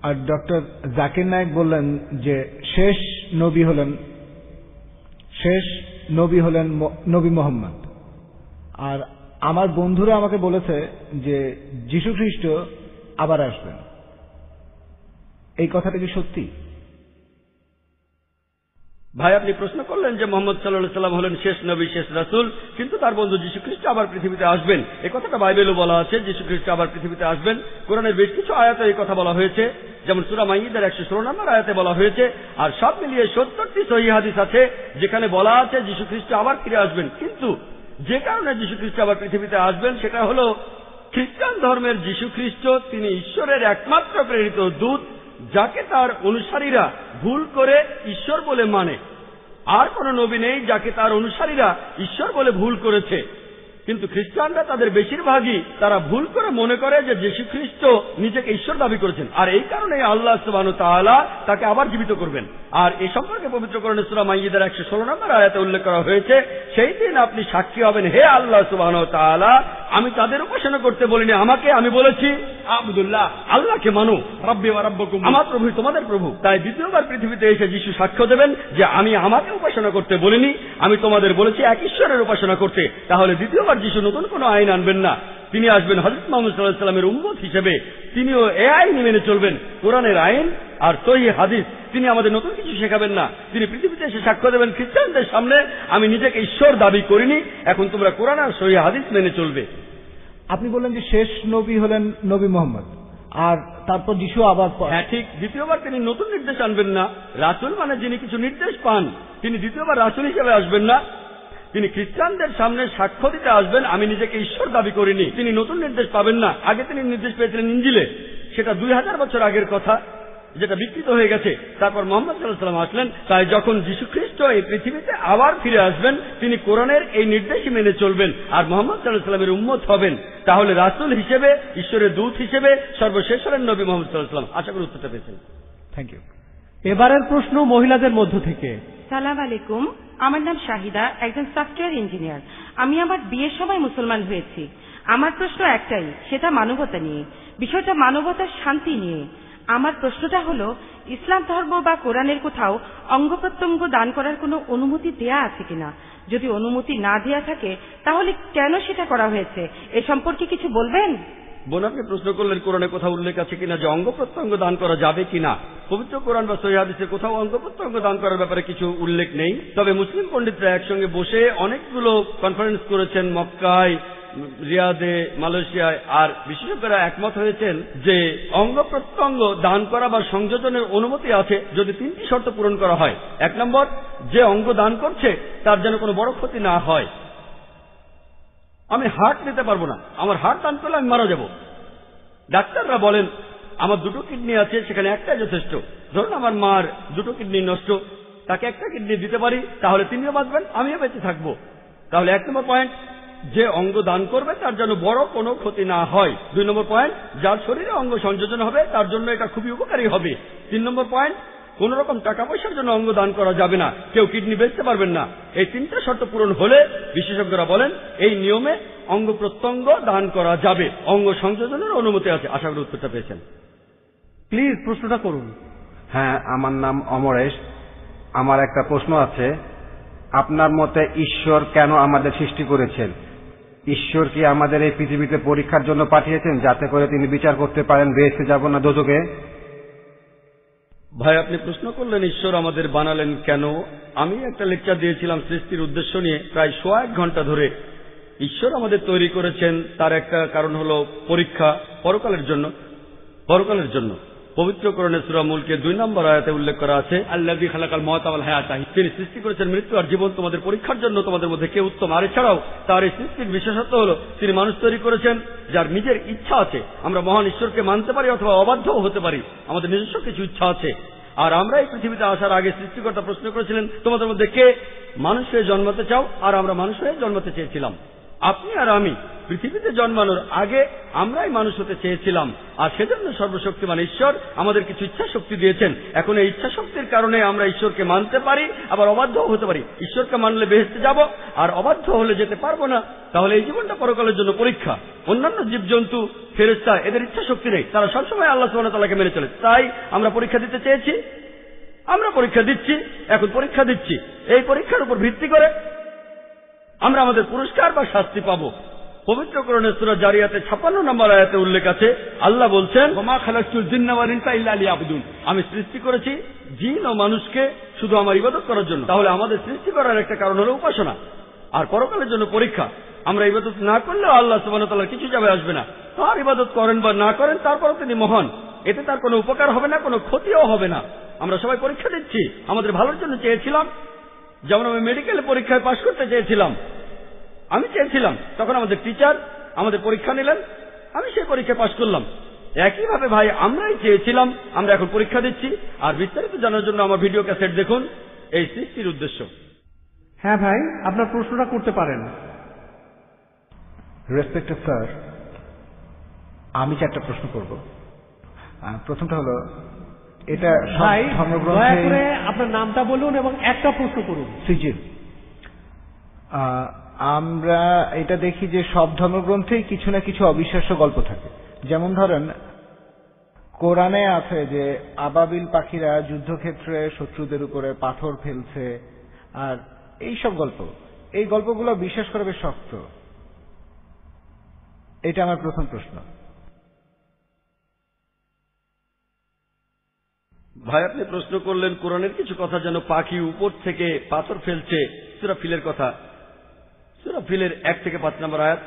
আর ডক্টর জাকির নায়েক বললেন যে শেষ নবী হলেন নবী মোহাম্মদ। আর আমার বন্ধুরা আমাকে বলেছে যে যীশু খ্রিস্ট আবার আসবেন। এই কথাটা কি সত্যি? ভাই, আপনি প্রশ্ন করলেন যে মোহাম্মদ সাল্লাল্লাহু আলাইহি সাল্লাম হলেন শেষ নবী, শেষ রাসূল, কিন্তু তার বন্ধু যীশু খ্রিস্ট আবার পৃথিবীতে আসবেন। এই কথাটা বাইবেলও বলা আছে, যীশু খ্রিস্ট আবার পৃথিবীতে আসবেন। কোরআনের বেশ কিছু আয়াতে এই কথা বলা হয়েছে, যেমন সূরা মাইদার 116 নম্বর আয়াতে বলা হয়েছে। আর সব মিলিয়ে 70টি সহিহ হাদিস আছে যেখানে বলা আছে যীশু খ্রিস্ট আবার ফিরে আসবেন। কিন্তু যে কারণে যীশু খ্রিস্ট আবার পৃথিবীতে আসবেন সেটা হলো খ্রিস্টান ধর্মের যীশু খ্রিস্ট তিনি ঈশ্বরের একমাত্র প্রেরিত দূত, যাকে তার অনুসারীরা ভুল করে ঈশ্বর বলে মানে। আর কোন নবী নেই যাকে তার অনুসারীরা ঈশ্বর বলে ভুল করেছে। কিন্তু খ্রিস্টানরা তাদের বেশিরভাগই তারা ভুল করে মনে করে যে যীশু খ্রিস্ট নিজেকে ঈশ্বর দাবি করেছেন, আর এই কারণে আল্লাহ সুবহানাহু ওয়া তাআলা তাকে আবার জীবিত করবেন। আর এ সম্পর্কে পবিত্র কোরআনে সূরা মাইদার 116 নম্বর আয়াতে উল্লেখ করা হয়েছে, সেই দিন আপনি সাক্ষী হবেন, হে আল্লাহ সুবহানাহু ওয়া তাআলা, আমি তাদের উপাসনা করতে বলিনি, আমি বলেছি আবুদুল্লাহ, আল্লাহকে মানো, রাব্বি ওয়া রাব্বুকুম, আমার প্রভু তোমাদের প্রভু। তাই দ্বিতীয়বার পৃথিবীতে এসে যীশু সাক্ষ্য দেবেন যে আমি আমাকে উপাসনা করতে বলিনি, আমি তোমাদের বলেছি এক ঈশ্বরের উপাসনা করতে। তাহলে দ্বিতীয়বার যীশু নতুন কোনো আইন আনবেন না, তিনি আসবেন হযরত মুহাম্মদ সাল্লাল্লাহু আলাইহি ওয়াসাল্লামের উম্মত হিসেবে। তিনিও এই আইন মেনে চলবেন, কোরআনের আইন আর সহিহ হাদিস। তিনি আমাদের নতুন কিছু শেখাবেন না। তিনি পৃথিবীতে এসে সাক্ষ্য দেবেন খ্রিস্টানদের সামনে, আমি নিজেকে ঈশ্বর দাবি করিনি, এখন তোমরা কোরআন আর সহিহ হাদিস মেনে চলবে। আপনি বললেন যে শেষ নবী হলেন নবী মোহাম্মদ, আর তারপর যীশু আবার। হ্যাঁ, ঠিক। দ্বিতীয়বার তিনি নতুন নির্দেশ আনবেন না। রাসূল মানে যিনি কিছু নির্দেশ পান, তিনি দ্বিতীয়বার রাসূল হিসেবে আসবেন না। তিনি খ্রিস্টানদের সামনে সাক্ষ্য দিতে আসবেন, আমি নিজেকে ঈশ্বর দাবি করিনি। তিনি নতুন নির্দেশ পাবেন না। আগে তিনি নির্দেশ পেয়েছিলেন ইঞ্জিলে, সেটা 2000 বছর আগের কথা, যেটা বিকৃত হয়ে গেছে। তারপর মুহাম্মদ সাল্লাল্লাহু আলাইহি ওয়াসাল্লাম আসলেন। তাই যখন যীশু খ্রিস্ট এই পৃথিবীতে আবার ফিরে আসবেন, তিনি কোরআনের এই নির্দেশই মেনে চলবেন আর মুহাম্মদ সাল্লাল্লাহু আলাইহি ওয়াসাল্লামের উম্মত হবেন। তাহলে রাসূল হিসেবে, ঈশ্বরের দূত হিসেবে সর্বশেষ হলেন নবী মুহাম্মদ সাল্লাল্লাহু আলাইহি ওয়াসাল্লাম। আশা করি উত্তরটা পেয়েছেন। Thank you. এবারের প্রশ্ন মহিলাদের মধ্য থেকে। সালাম আলাইকুম, আমার নাম শাহিদা, একজন সফটওয়্যার ইঞ্জিনিয়ার। আমি আমার বিয়ের সময় মুসলমান হয়েছি। আমার প্রশ্ন একটাই, সেটা মানবতা নিয়ে, বিষয়টা মানবতার শান্তি নিয়ে। আমার প্রশ্নটা হলো, ইসলাম ধর্ম বা কোরআনের কোথাও অঙ্গ প্রত্যঙ্গ দান করার কোনো অনুমতি দেয়া আছে কিনা? যদি অনুমতি না দেয়া থাকে তাহলে কেন সেটা করা হয়েছে, এ সম্পর্কে কিছু বলবেন? বোন, আপনি প্রশ্ন করলেন কোরআনে কোথাও উল্লেখ আছে কিনা যে অঙ্গ প্রত্যঙ্গ দান করা যাবে কিনা। পবিত্র কোরআন বা সহিহ হাদিসে কোথাও অঙ্গ প্রত্যঙ্গ দান করার ব্যাপারে কিছু উল্লেখ নেই। তবে মুসলিম পণ্ডিতরা একসঙ্গে বসে অনেকগুলো কনফারেন্স করেছেন মক্কায়, রিয়াদে, মালয়েশিয়ায়, আর বিশেষজ্ঞরা একমত হয়েছেন যে অঙ্গ প্রত্যঙ্গ দান করা বা সংযোজনের অনুমতি আছে যদি 3টি শর্ত পূরণ করা হয়। 1 নম্বর, যে অঙ্গ দান করছে তার যেন কোনো বড় ক্ষতি না হয়। আমি হার্ট নিতে পারবো না, আমার হার্ট দান করলে আমি মারা যাব। ডাক্তাররা বলেন আমার 2টো কিডনি আছে, সেখানে একটাই যথেষ্ট। ধরুন আমার মার 2টো কিডনি নষ্ট, তাকে একটা কিডনি দিতে পারি, তাহলে তিনিও বাঁচবেন, আমিও বেঁচে থাকবো। তাহলে 1 নম্বর পয়েন্ট, যে অঙ্গ দান করবে তার যেন বড় কোনো ক্ষতি না হয়। 2 নম্বর পয়েন্ট, যার শরীরে অঙ্গ সংযোজন হবে তার জন্য এটা খুবই উপকারী হবে। 3 নম্বর পয়েন্ট, কোন রকম টাকা পয়সার জন্য অঙ্গ দান করা যাবে না, কেউ কিডনি বেচতে পারবেন না। এই 3টা শর্ত পূরণ হলে বিশেষজ্ঞরা বলেন এই নিয়মে অঙ্গ প্রত্যঙ্গ দান করা যাবে, অঙ্গ সংযোজনের অনুমতি আছে। আশা করি উত্তরটা পেয়েছেন। প্লিজ প্রশ্নটা করুন। হ্যাঁ, আমার নাম অমরেশ। আমার একটা প্রশ্ন আছে। আপনার মতে ঈশ্বর কেন আমাদের সৃষ্টি করেছেন? ঈশ্বর কি আমাদের এই পৃথিবীতে পরীক্ষার জন্য পাঠিয়েছেন যাতে করে তিনি বিচার করতে পারেন বেহেশতে যাব না দোজখে? ভাই, আপনি প্রশ্ন করলেন ঈশ্বর আমাদের বানালেন কেন। আমি একটা লেকচার দিয়েছিলাম সৃষ্টির উদ্দেশ্য নিয়ে প্রায় 1 ঘন্টা ধরে। ঈশ্বর আমাদের তৈরি করেছেন, তার একটা কারণ হলো পরীক্ষা, পরকালের জন্য। পবিত্র কোরআনে সূরা মুলকে 2 নম্বর আয়াতে উল্লেখ করা আছে, আল্লাযী খালাকাল মাউতা ওয়াল হায়াতা, তিনি সৃষ্টি করেছেন মৃত্যু আর জীবন তোমাদের পরীক্ষার জন্য, তোমাদের মধ্যে কে উত্তম। আর এছাড়াও তার এই সৃষ্টির বিশেষত্ব হলো তিনি মানুষ তৈরি করেছেন যার নিজের ইচ্ছা আছে। আমরা মহান ঈশ্বরকে মানতে পারি অথবা অবাধ্যও হতে পারি, আমাদের নিজস্ব কিছু ইচ্ছা আছে। আর আমরা এই পৃথিবীতে আসার আগে সৃষ্টিকর্তা প্রশ্ন করেছিলেন তোমাদের মধ্যে কে মানুষ হয়ে জন্মাতে চাও, আর আমরা মানুষ হয়ে জন্মাতে চেয়েছিলাম। আপনি আর আমি পৃথিবীতে জন্মানোর আগে আমরাই মানুষ হতে চেয়েছিলাম, আর সেজন্য সর্বশক্তিমান ঈশ্বর আমাদের কিছু ইচ্ছা শক্তি দিয়েছেন। এখন এই ইচ্ছা শক্তির কারণে আমরা ঈশ্বরকে মানতে পারি, আবার অবাধ্যও হতে পারি। ঈশ্বরকে মানলে বেহেশতে যাব, আর অবাধ্য হলে যেতে পারবো না। তাহলে এই জীবনটা পরকালের জন্য পরীক্ষা। অন্যান্য জীবজন্তু, ফেরেশতা, এদের ইচ্ছা শক্তি নেই, তারা সবসময় আল্লাহ সুবহানাহু ওয়া তাআলাকে মেনে চলে। তাই আমরা পরীক্ষা দিতে চেয়েছি, আমরা পরীক্ষা দিচ্ছি, এখন পরীক্ষা দিচ্ছি। এই পরীক্ষার উপর ভিত্তি করে আমরা আমাদের পুরস্কার বা শাস্তি পাবো। পবিত্র কোরআনে সূরা জারিয়াতে 56 নম্বর আয়াতে উল্লেখ আছে, আল্লাহ বলছেন, ওয়া মা খালাকতুল জিন্না ওয়াল ইনসা ইল্লা লিয়াবুদুন, আমি সৃষ্টি করেছি জিন ও মানুষকে শুধু আমার ইবাদত করার জন্য। তাহলে আমাদের সৃষ্টি করার একটা কারণ হলো উপাসনা, আর পরকালের জন্য পরীক্ষা। আমরা ইবাদত না করলেও আল্লাহ সুবহানাহু ওয়া তাআলার কিছু যাবে আসবে না। তার ইবাদত করেন বা না করেন, তারপরও তিনি মহান, এতে তার কোনো উপকার হবে না, কোনো ক্ষতিও হবে না। আমরা সবাই পরীক্ষা দিচ্ছি, আমাদের ভালোর জন্য চেয়েছিলাম। যেমন আমি মেডিকেল পরীক্ষায় পাশ করতে চেয়েছিলাম, আমি চেয়েছিলাম, তখন আমাদের টিচার আমাদের পরীক্ষা নিলেন, আমি সেই পরীক্ষায় পাশ করলাম। একইভাবে ভাই আমরাই চেয়েছিলাম, আমরা এখন পরীক্ষা দিচ্ছি। আর বিস্তারিত জানার জন্য আমার ভিডিও ক্যাসেট দেখুন, এই সৃষ্টির উদ্দেশ্য। হ্যাঁ ভাই, আপনার প্রশ্নটা করতে পারেন। রেসপেক্টেড স্যার, আমি 4টা প্রশ্ন করব। প্রথমটা হলো, এটা ভাই দয়া ধর্মগ্রন্থে, করে আপনার নামটা বলুন এবং একটা প্রশ্ন করুন। সিজিল, আমরা এটা দেখি যে সব ধর্মগ্রন্থেই কিছু না কিছু অবিশ্বাস্য গল্প থাকে। যেমন ধরেন, কোরআনে আছে যে আবাবিল পাখিরা যুদ্ধক্ষেত্রে শত্রুদের উপরে পাথর ফেলছে, আর এইসব গল্প, এই গল্পগুলো বিশ্বাস করা বেশ শক্ত। এটা আমার প্রথম প্রশ্ন। ভাই, আপনি প্রশ্ন করলেন কোরআনের কিছু কথা যেন পাখি উপর থেকে পাথর ফেলছে, সূরা ফিলের কথা, সূরা ফিলের 1 থেকে 5 নম্বর আয়াত।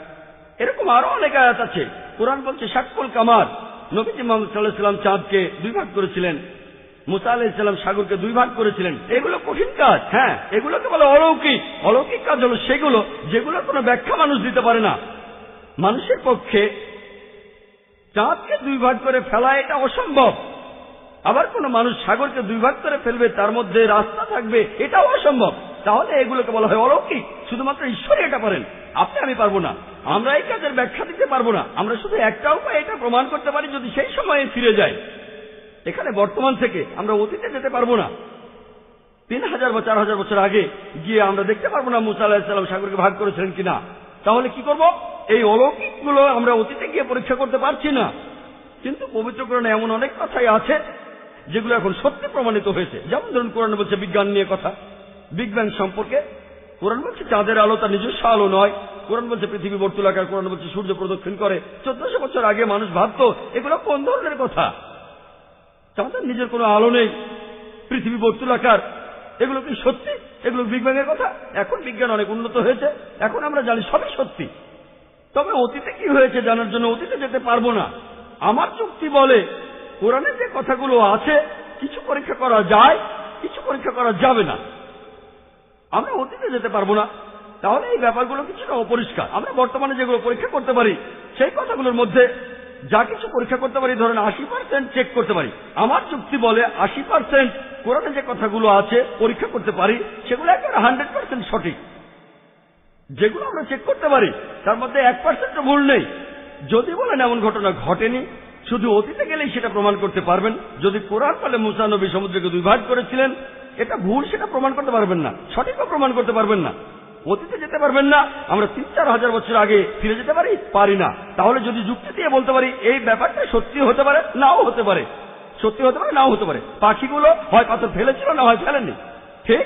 এরকম আরো অনেক আয়াত আছে। কোরআন বলছে শাক্কুল কামার, নবীজি মুহাম্মদ সাল্লাল্লাহু আলাইহি ওয়াসাল্লাম চাঁদকে 2 ভাগ করেছিলেন, মুসা আলাইহিস সালাম সাগরকে 2 ভাগ করেছিলেন। এগুলো কঠিন কাজ, হ্যাঁ, এগুলোকে বলে অলৌকিক। অলৌকিক কাজ হলো সেগুলো যেগুলোর কোনো ব্যাখ্যা মানুষ দিতে পারে না। মানুষের পক্ষে চাঁদকে 2 ভাগ করে ফেলা এটা অসম্ভব। আবার কোন মানুষ সাগরকে 2 ভাগ করে ফেলবে, তার মধ্যে রাস্তা থাকবে, এটাও অসম্ভব। তাহলে এগুলোকে বলা হয় অলৌকিক। শুধুমাত্র ঈশ্বরই এটা পারেন, আপনি আমি পারবো না। আমরা এই কাজের ব্যাখ্যা দিতে পারবো না। আমরা শুধু একটা উপায় এটা প্রমাণ করতে পারি, যদি সেই সময়ে ফিরে যাই। এখানে বর্তমান থেকে আমরা অতীতে যেতে পারবো না। 3000 বা 4000 বছর আগে গিয়ে আমরা দেখতে পারবো না মুসা আলাইহিস সালাম সাগরকে ভাগ করেছিলেন কিনা। তাহলে কি করব? এই অলৌকিক গুলো আমরা অতীতে গিয়ে পরীক্ষা করতে পারছি না। কিন্তু পবিত্র কোরআনে এমন অনেক কথাই আছে যেগুলো এখন সত্যি প্রমাণিত হয়েছে। যেমন ধরুন, কোরআন বলছে বিজ্ঞান নিয়ে কথা, বিগ ব্যাং সম্পর্কে। কোরআন বলছে চাঁদের আলো তার নিজস্ব আলো নয়। কোরআন বলছে পৃথিবী বর্তুলাকার। কোরআন বলছে সূর্য প্রদক্ষিণ করে। 1400 বছর আগে মানুষ ভাবতো এগুলো কোন ধরনের কথা? চাঁদের নিজের কোনো আলো নেই, পৃথিবী বর্তুলাকার, এগুলো কি সত্যি? এগুলো বিগ ব্যাং এর কথা? এখন বিজ্ঞান অনেক উন্নত হয়েছে, এখন আমরা জানি সবই সত্যি। তবে অতীতে কি হয়েছে জানার জন্য অতীতে যেতে পারবো না। আমার যুক্তি বলে কোরআনে যে কথাগুলো আছে কিছু পরীক্ষা করা যায়, কিছু পরীক্ষা করা যাবে না। আমরা অতীতে যেতে পারবো না, তাহলে এই ব্যাপারগুলো কিছুটা অপরিষ্কার। আমরা বর্তমানে যেগুলো পরীক্ষা করতে পারি সেই কথাগুলোর মধ্যে যা কিছু পরীক্ষা করতে পারি ধরেন 80% চেক করতে পারি। আমার যুক্তি বলে 80% কোরআনে যে কথাগুলো আছে পরীক্ষা করতে পারি সেগুলো একেবারে 100% সঠিক। যেগুলো আমরা চেক করতে পারি তার মধ্যে 1% ভুল নেই। যদি বলেন এমন ঘটনা ঘটেনি, শুধু অতীতে গেলেই সেটা প্রমাণ করতে পারবেন। যদি কোরআন বলে মুসা নবী সমুদ্রকে 2 ভাগ করেছিলেন, এটা ভুল সেটা প্রমাণ করতে পারবেন না, সঠিকও প্রমাণ করতে পারবেন না। অতীতে যেতে পারবেন না। আমরা 3-4 হাজার বছর আগে ফিরে যেতে পারি না। তাহলে যদি যুক্তি দিয়ে বলতে পারি এই ব্যাপারটা সত্যি হতে পারে, নাও হতে পারে, সত্যি হতে পারে, নাও হতে পারে। পাখিগুলো হয় পাথর ফেলেছিল, না হয় ফেলেনি, ঠিক?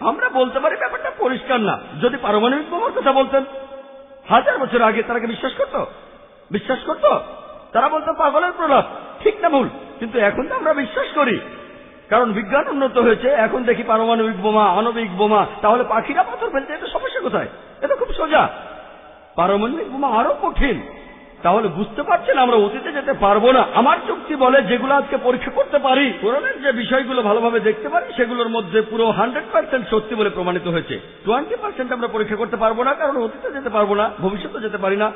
আমরা বলতে পারি ব্যাপারটা পরিষ্কার না। যদি পারমাণবিক বোমার কথা বলতেন 1000 বছর আগে, তারা কি বিশ্বাস করত? তারা বলতো পাগলের প্রলাপ, ঠিক না ভুল? কিন্তু এখন তো আমরা বিশ্বাস করি, কারণ বিজ্ঞান উন্নত হয়েছে। এখন দেখি পারমাণবিক বোমা, আণবিক বোমা। তাহলে পাখিরা পাথর ফেলতে এটা সমস্যা কোথায়? এটা খুব সোজা। পারমাণবিক বোমা আরো কঠিন। তাহলে বুঝতে পারছেন আমরা অতীতে যেতে পারবো না। আমার যুক্তি বলে যেগুলো আজকে পরীক্ষা করতে পারি, কোরআনের যে বিষয়গুলো ভালোভাবে দেখতে পারি সেগুলোর মধ্যে পুরো 100% সত্যি বলে প্রমাণিত হয়েছে। 20% আমরা পরীক্ষা করতে পারবো না, কারণ অতীতে যেতে পারবো না, ভবিষ্যতে যেতে পারি না।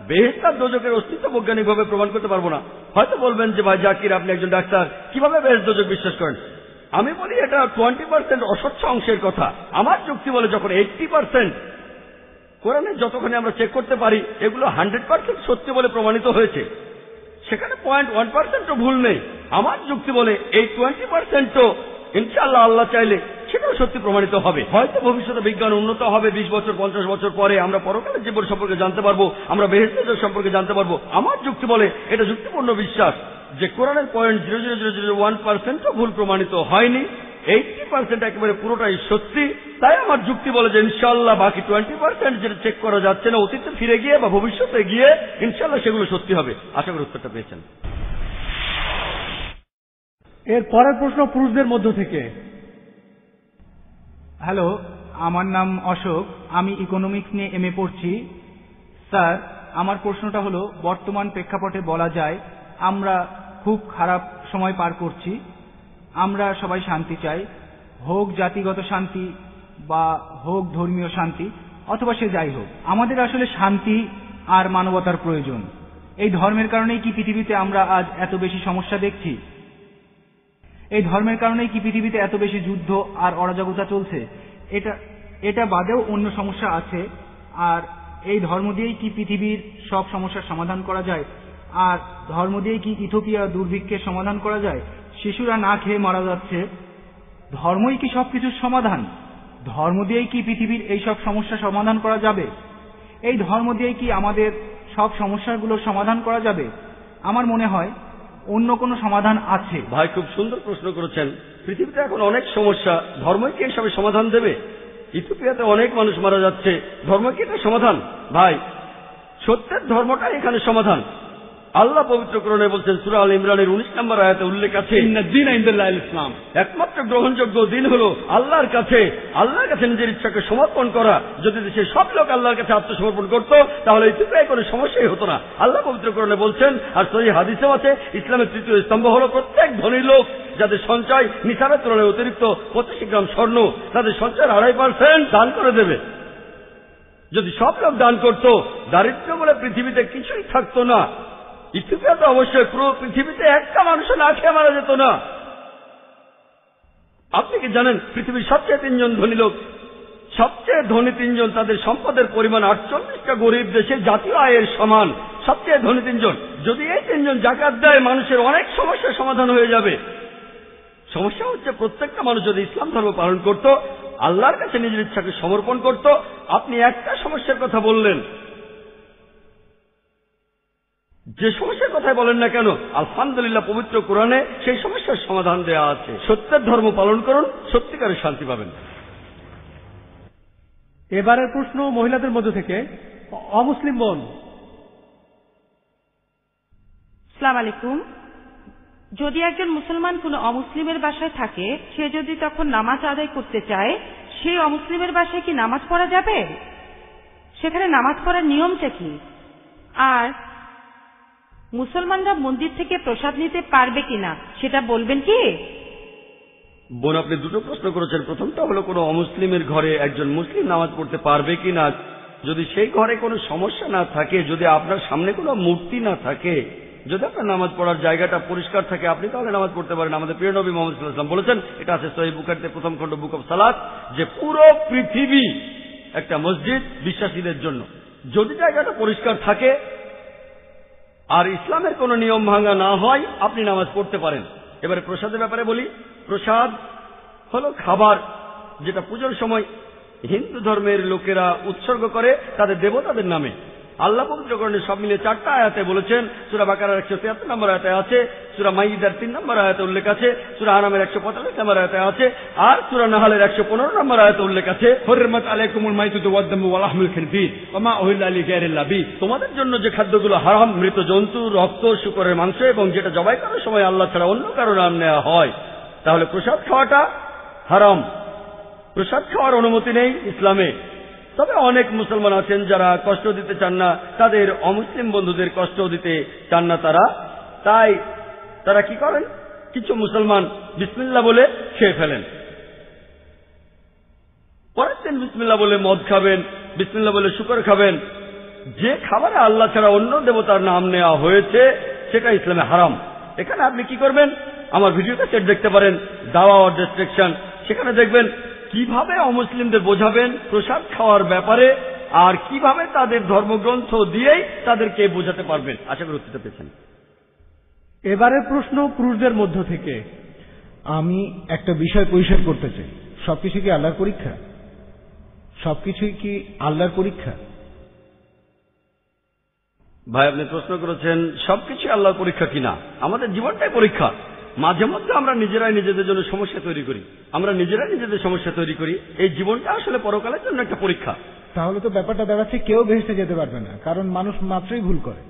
বেহেশত আর দোজখের অস্তিত্ব বৈজ্ঞানিকভাবে প্রমাণ করতে পারবো না। হয়তো বলবেন যে ভাই জাকির আপনি একজন ডাক্তার, কিভাবে বেহেশত দোজখ বিশ্বাস করেন? আমি বলি এটা 20% অস্বচ্ছ অংশের কথা। আমার যুক্তি বলে যখন 80% কোরআনে যতখানি আমরা চেক করতে পারি এগুলো 100% সত্যি বলে প্রমাণিত হয়েছে, সেখানে 0.1% ভুল নেই। আমার যুক্তি বলে এই 20% ইনশাআল্লাহ আল্লাহ চাইলে সেটাও সত্যি প্রমাণিত হবে। হয়তো ভবিষ্যতে বিজ্ঞান উন্নত হবে, 20 বছর 50 বছর পরে আমরা পরকালের জীবন সম্পর্কে জানতে পারবো, আমরা বেহেশত সম্পর্কে জানতে পারবো। আমার যুক্তি বলে এটা যুক্তিপূর্ণ বিশ্বাস যে কোরআনের 0.00001% ভুল প্রমাণিত হয়নি, 80% একেবারে পুরোটাই সত্যি। তাই আমার যুক্তি বলে যে ইনশাআল্লাহ বাকি 20% যেটা চেক করা যাচ্ছে না, অতীতে ফিরে গিয়ে বা ভবিষ্যতে গিয়ে ইনশাআল্লাহ সেগুলো সত্যি হবে। আশা করি উত্তরটা পেয়েছেন। এর পরের প্রশ্ন পুরুষদের মধ্য থেকে। হ্যালো, আমার নাম অশোক, আমি ইকোনমিক্স নিয়ে এমএ পড়ছি। স্যার, আমার প্রশ্নটা হলো, বর্তমান প্রেক্ষাপটে বলা যায় আমরা খুব খারাপ সময় পার করছি। আমরা সবাই শান্তি চাই, হোক জাতিগত শান্তি বা হোক ধর্মীয় শান্তি, অথবা সে যাই হোক, আমাদের আসলে শান্তি আর মানবতার প্রয়োজন। এই ধর্মের কারণেই কি পৃথিবীতে আমরা আজ এত বেশি সমস্যা দেখছি? এই ধর্মের কারণেই কি পৃথিবীতে এত বেশি যুদ্ধ আর অরাজকতা চলছে? এটা বাদেও অন্য সমস্যা আছে। আর এই ধর্ম দিয়েই কি পৃথিবীর সব সমস্যার সমাধান করা যায়? আর ধর্ম দিয়েই কি ইথিওপিয়া দুর্ভিক্ষের সমাধান করা যায়? শিশুরা না খেয়ে মারা যাচ্ছে, ধর্মই কি সবকিছুর সমাধান? ধর্ম দিয়েই কি পৃথিবীর এই সব সমস্যা সমাধান করা যাবে? এই ধর্ম দিয়েই কি আমাদের সব সমস্যাগুলোর সমাধান করা যাবে? আমার মনে হয় অন্য কোনো সমাধান আছে। ভাই খুব সুন্দর প্রশ্ন করেছেন। পৃথিবীতে এখন অনেক সমস্যা, ধর্মই কি এসবে সমাধান দেবে? ইথিওপিয়াতে অনেক মানুষ মারা যাচ্ছে, ধর্ম কি এটা সমাধান? ভাই, সত্যের ধর্মটাই এখানে সমাধান। আল্লাহ পবিত্র কোরআনে বলছেন, সূরা আল ইমরানের 19 নম্বর আয়াতে উল্লেখ আছে, ইন্নাদ-দীনা ইনদাল্লাহিল ইসলাম, একমাত্র গ্রহণযোগ্য দিন হলো আল্লাহর কাছে নিজের ইচ্ছাকে সমর্পণ করা। যদি দেশের সব লোক আল্লাহর কাছে আত্মসমর্পণ করত তাহলে ইথিওপিয়ায় কোনো সমস্যাই হতো না। আল্লাহ পবিত্র কোরআনে বলছেন, আর সহিহ হাদিসেও আছে, ইসলামের তৃতীয় স্তম্ভ হলো প্রত্যেক ধনী লোক যাদের সঞ্চয় নিসাবের তুলনায় অতিরিক্ত 25 গ্রাম স্বর্ণ, তাদের সঞ্চয়ের 2.5% দান করে দেবে। যদি সব লোক দান করত, দারিদ্র্য বলে পৃথিবীতে কিছুই থাকতো না। ইথিওপিয়াতে অবশ্যই পুরো পৃথিবীতে একটা মানুষ না খেয়ে মারা যেত না। আপনি কি জানেন পৃথিবীর সবচেয়ে 3 জন ধনী লোক, সবচেয়ে ধনী 3 জন, তাদের সম্পদের পরিমাণ 48টা গরিব দেশের জাতীয় আয়ের সমান। সবচেয়ে ধনী 3 জন, যদি এই 3 জন যাকাত দেয় মানুষের অনেক সমস্যার সমাধান হয়ে যাবে। সমস্যা হচ্ছে প্রত্যেকটা মানুষ যদি ইসলাম ধর্ম পালন করত, আল্লাহর কাছে নিজের ইচ্ছাকে সমর্পণ করত। আপনি একটা সমস্যার কথা বললেন, যে সমস্যার কথাই বলেন না কেন, আলহামদুলিল্লাহ পবিত্র কোরআনে সেই সমস্যার সমাধান দেওয়া আছে। সত্যের ধর্ম পালন করুন, সত্যিকারের শান্তি পাবেন। এবারের প্রশ্ন মহিলাদের মধ্য থেকে, অমুসলিম বোন। আসসালামু আলাইকুম। যদি একজন মুসলমান কোনো অমুসলিমের বাসায় থাকে, সে যদি তখন নামাজ আদায় করতে চায়, সেই অমুসলিমের বাসায় কি নামাজ পড়া যাবে? সেখানে নামাজ পড়ার নিয়মটা কি? আর মুসলমানরা মন্দির থেকে প্রসাদ নিতে পারবে কিনা সেটা বলবেন কি? বোন, আপনি দুটো প্রশ্ন করেছেন। প্রথমটা হলো কোনো অমুসলিমের ঘরে একজন মুসলিম নামাজ পড়তে পারবে কিনা। যদি সেই ঘরে কোনো সমস্যা না থাকে, যদি আপনার সামনে কোনো মূর্তি না থাকে, যদি আপনার নামাজ পড়ার জায়গাটা পরিষ্কার থাকে, আপনি তাহলে নামাজ পড়তে পারেন। আমাদের প্রিয় নবী মুহাম্মদ সাল্লাল্লাহু আলাইহি ওয়াসাল্লাম বলেছেন, এটা আছে সহিহ বুখারীতে প্রথম খণ্ড বুক অফ সালাত, যে পুরো পৃথিবী একটা মসজিদ বিশ্বাসীদের জন্য। যদি জায়গাটা পরিষ্কার থাকে আর ইসলামের কোনো নিয়ম ভাঙা না হয়, আপনি নামাজ পড়তে পারেন। এবারে প্রসাদের ব্যাপারে বলি। প্রসাদ হলো খাবার যেটা পুজোর সময় হিন্দু ধর্মের লোকেরা উৎসর্গ করে তাদের দেবতাদের নামে। আল্লাহ পবিত্র কোরআনে সব মিলে 4টা আয়াতে বলেছেন। সূরা বাকারার 173 নম্বর আয়াতে আছে, সূরা মাইদার 3 নম্বর আয়াতে উল্লেখ আছে, সূরা আনামের 145 নম্বর আয়াতে আছে, আর সূরা নাহলের 115 নম্বর আয়াতে উল্লেখ আছে, হুরমাত আলাইকুমুল মাইতাতু ওয়াদ-দামু ওয়া লাহমুল খিনজির ওয়া মা উহিল্লা লিগাইরিল্লাহ বি। তোমাদের জন্য যে খাদ্যগুলো হারাম, মৃত জন্তু, রক্ত, শূকরের মাংস এবং যেটা জবাই করার সময় আল্লাহ ছাড়া অন্য কারো নাম নেওয়া হয়। তাহলে প্রসাদ খাওয়াটা হারাম। প্রসাদ খাওয়ার অনুমতি নেই ইসলামে। তবে অনেক মুসলমান আছেন যারা কষ্ট দিতে চান না, তাদের অমুসলিম বন্ধুদের কষ্ট দিতে চান না তাই তারা কি করেন, কিছু মুসলমান বিসমিল্লাহ বলে খেয়ে ফেলেন। পরের দিন বিসমিল্লাহ বলে মদ খাবেন, বিসমিল্লাহ বলে শুকর খাবেন। যে খাবারে আল্লাহ ছাড়া অন্য দেবতার নাম নেওয়া হয়েছে সেটা ইসলামে হারাম। এখানে আপনি কি করবেন, আমার ভিডিওটা সেট দেখতে পারেন, দাওয়া অর ডিস্ট্রাকশন। সেখানে দেখবেন কিভাবে অমুসলিমদের বোঝাবেন প্রসাদ খাওয়ার ব্যাপারে, আর কিভাবে তাদের ধর্মগ্রন্থ দিয়েই তাদেরকে বোঝাতে পারবেন। আশা করি উত্তরটা পেয়েছেন। এবারের প্রশ্ন পুরুষদের মধ্য থেকে। আমি একটা বিষয় পরিষ্কার করতে চাই, সবকিছু কি আল্লাহর পরীক্ষা? সবকিছুই কি আল্লাহর পরীক্ষা? ভাই, আপনি প্রশ্ন করেছেন সবকিছু আল্লাহর পরীক্ষা কিনা। আমাদের জীবনটাই পরীক্ষা। মাঝে মধ্যে আমরা নিজেরাই নিজেদের জন্য সমস্যা তৈরি করি, আমরা নিজেরাই নিজেদের সমস্যা তৈরি করি। এই জীবনটা আসলে পরকালের জন্য একটা পরীক্ষা। তাহলে তো ব্যাপারটা দাঁড়াচ্ছে কেউ বেহেশতে যেতে পারবে না, কারণ মানুষ মাত্রই ভুল করে।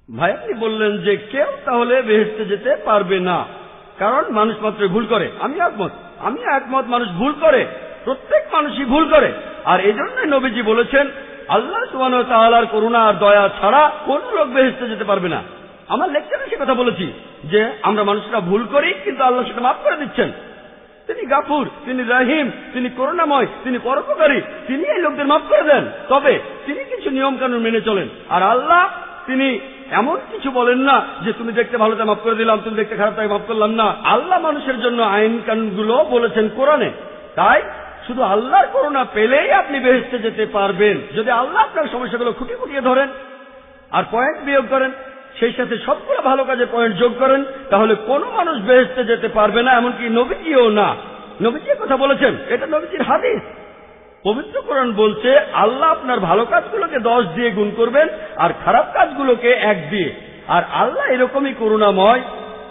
ভাই, আপনি বললেন যে কেউ তাহলে বেহেশতে যেতে পারবে না, কারণ মানুষ মাত্রই ভুল করে। আমি একমত, মানুষ ভুল করে, প্রত্যেক মানুষই ভুল করে। আর এই জন্যই নবীজি বলেছেন, আল্লাহ সুবহানাহু ওয়া তাআলার করুণা আর দয়া ছাড়া কোন লোক বেহেশতে যেতে পারবে না। আমার লেকচারে সে কথা বলেছি যে আমরা মানুষরা ভুল করি, কিন্তু আল্লাহ সেটা মাফ করে দিচ্ছেন। তিনি গাফুর, তিনি রহিম, তিনি করুণাময়, তিনি পরোপকারী, তিনি এই লোকদের মাফ করে দেন। তবে তিনি কিছু নিয়ম কানুন মেনে চলেন। আর আল্লাহ তিনি এমন কিছু বলেন না যে তুমি দেখতে ভালো তাই মাফ করে দিলাম, তুমি দেখতে খারাপ তাই মাফ করলাম না। আল্লাহ মানুষের জন্য আইন কানুনগুলো বলেছেন কোরআনে। তাই শুধু আল্লাহর করুণা পেলেই আপনি বেহেশতে যেতে পারবেন। যদি আল্লাহ আপনার সমস্যাগুলো খুঁটিয়ে খুঁটিয়ে ধরেন আর পয়েন্ট বিয়োগ করেন, সেই সাথে সবগুলো ভালো কাজে পয়েন্ট যোগ করেন, তাহলে কোনো মানুষ বেহেশতে যেতে পারবে না, এমনকি নবীজিও না। নবীজি কথা বলেছেন, এটা নবীজির হাদিস। পবিত্র কোরআন বলছে আল্লাহ আপনার ভালো কাজগুলোকে 10 দিয়ে গুণ করবেন আর খারাপ কাজগুলোকে 1 দিয়ে। আর আল্লাহ এরকমই করুণাময়,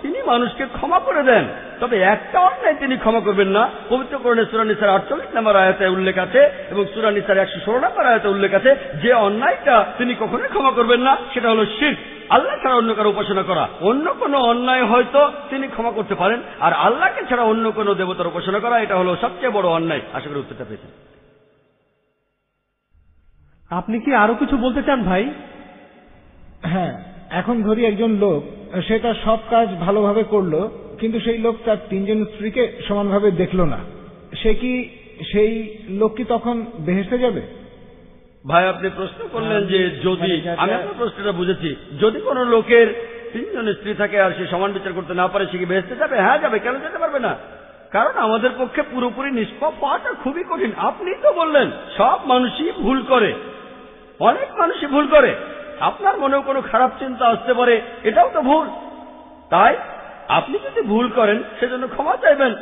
তিনি মানুষকে ক্ষমা করে দেন। তবে একটা অন্যায় তিনি ক্ষমা করবেন না। পবিত্র কোরআনে সূরা নিসার 48 নম্বর আয়াতে উল্লেখ আছে এবং সূরা নিসার 116 নম্বর আয়াতে উল্লেখ আছে যে অন্যায়টা তিনি কখনোই ক্ষমা করবেন না, সেটা হলো শিরক, আল্লাহ ছাড়া অন্য কারো উপাসনা করা। অন্য কোনো অন্যায় হয়তো তিনি ক্ষমা করতে পারেন, আর আল্লাহকে ছাড়া অন্য কোনো দেবতার উপাসনা করা, এটা হলো সবচেয়ে বড় অন্যায়। আশা করি উত্তরটা পেয়েছেন। আপনি কি আরো কিছু বলতে চান ভাই? হ্যাঁ, এখন ধরি একজন লোক সে তার সব কাজ ভালোভাবে করলো, কিন্তু সেই লোক তার 3 জন স্ত্রীকে সমানভাবে দেখলো না, সেই লোক কি তখন বেহেশতে যাবে? ভাই, আপনি প্রশ্ন করলেন যে যদি, আমি আপনার প্রশ্নটা বুঝেছি, যদি কোন লোকের 3 জন স্ত্রী থাকে আর সে সমান বিচার করতে না পারে, সে কি বেহেশতে যাবে? হ্যাঁ যাবে। কেন যেতে পারবে না? কারণ আমাদের পক্ষে পুরোপুরি নিষ্পাপ হওয়াটা খুবই কঠিন। আপনি তো বললেন সব মানুষই ভুল করে, অনেক মানুষই ভুল করে। আপনার মনেও কোনো খারাপ চিন্তা আসতে পারে, এটাও তো ভুল। তাই আপনি যদি ভুল করেন সেজন্য ক্ষমা চাইবেন।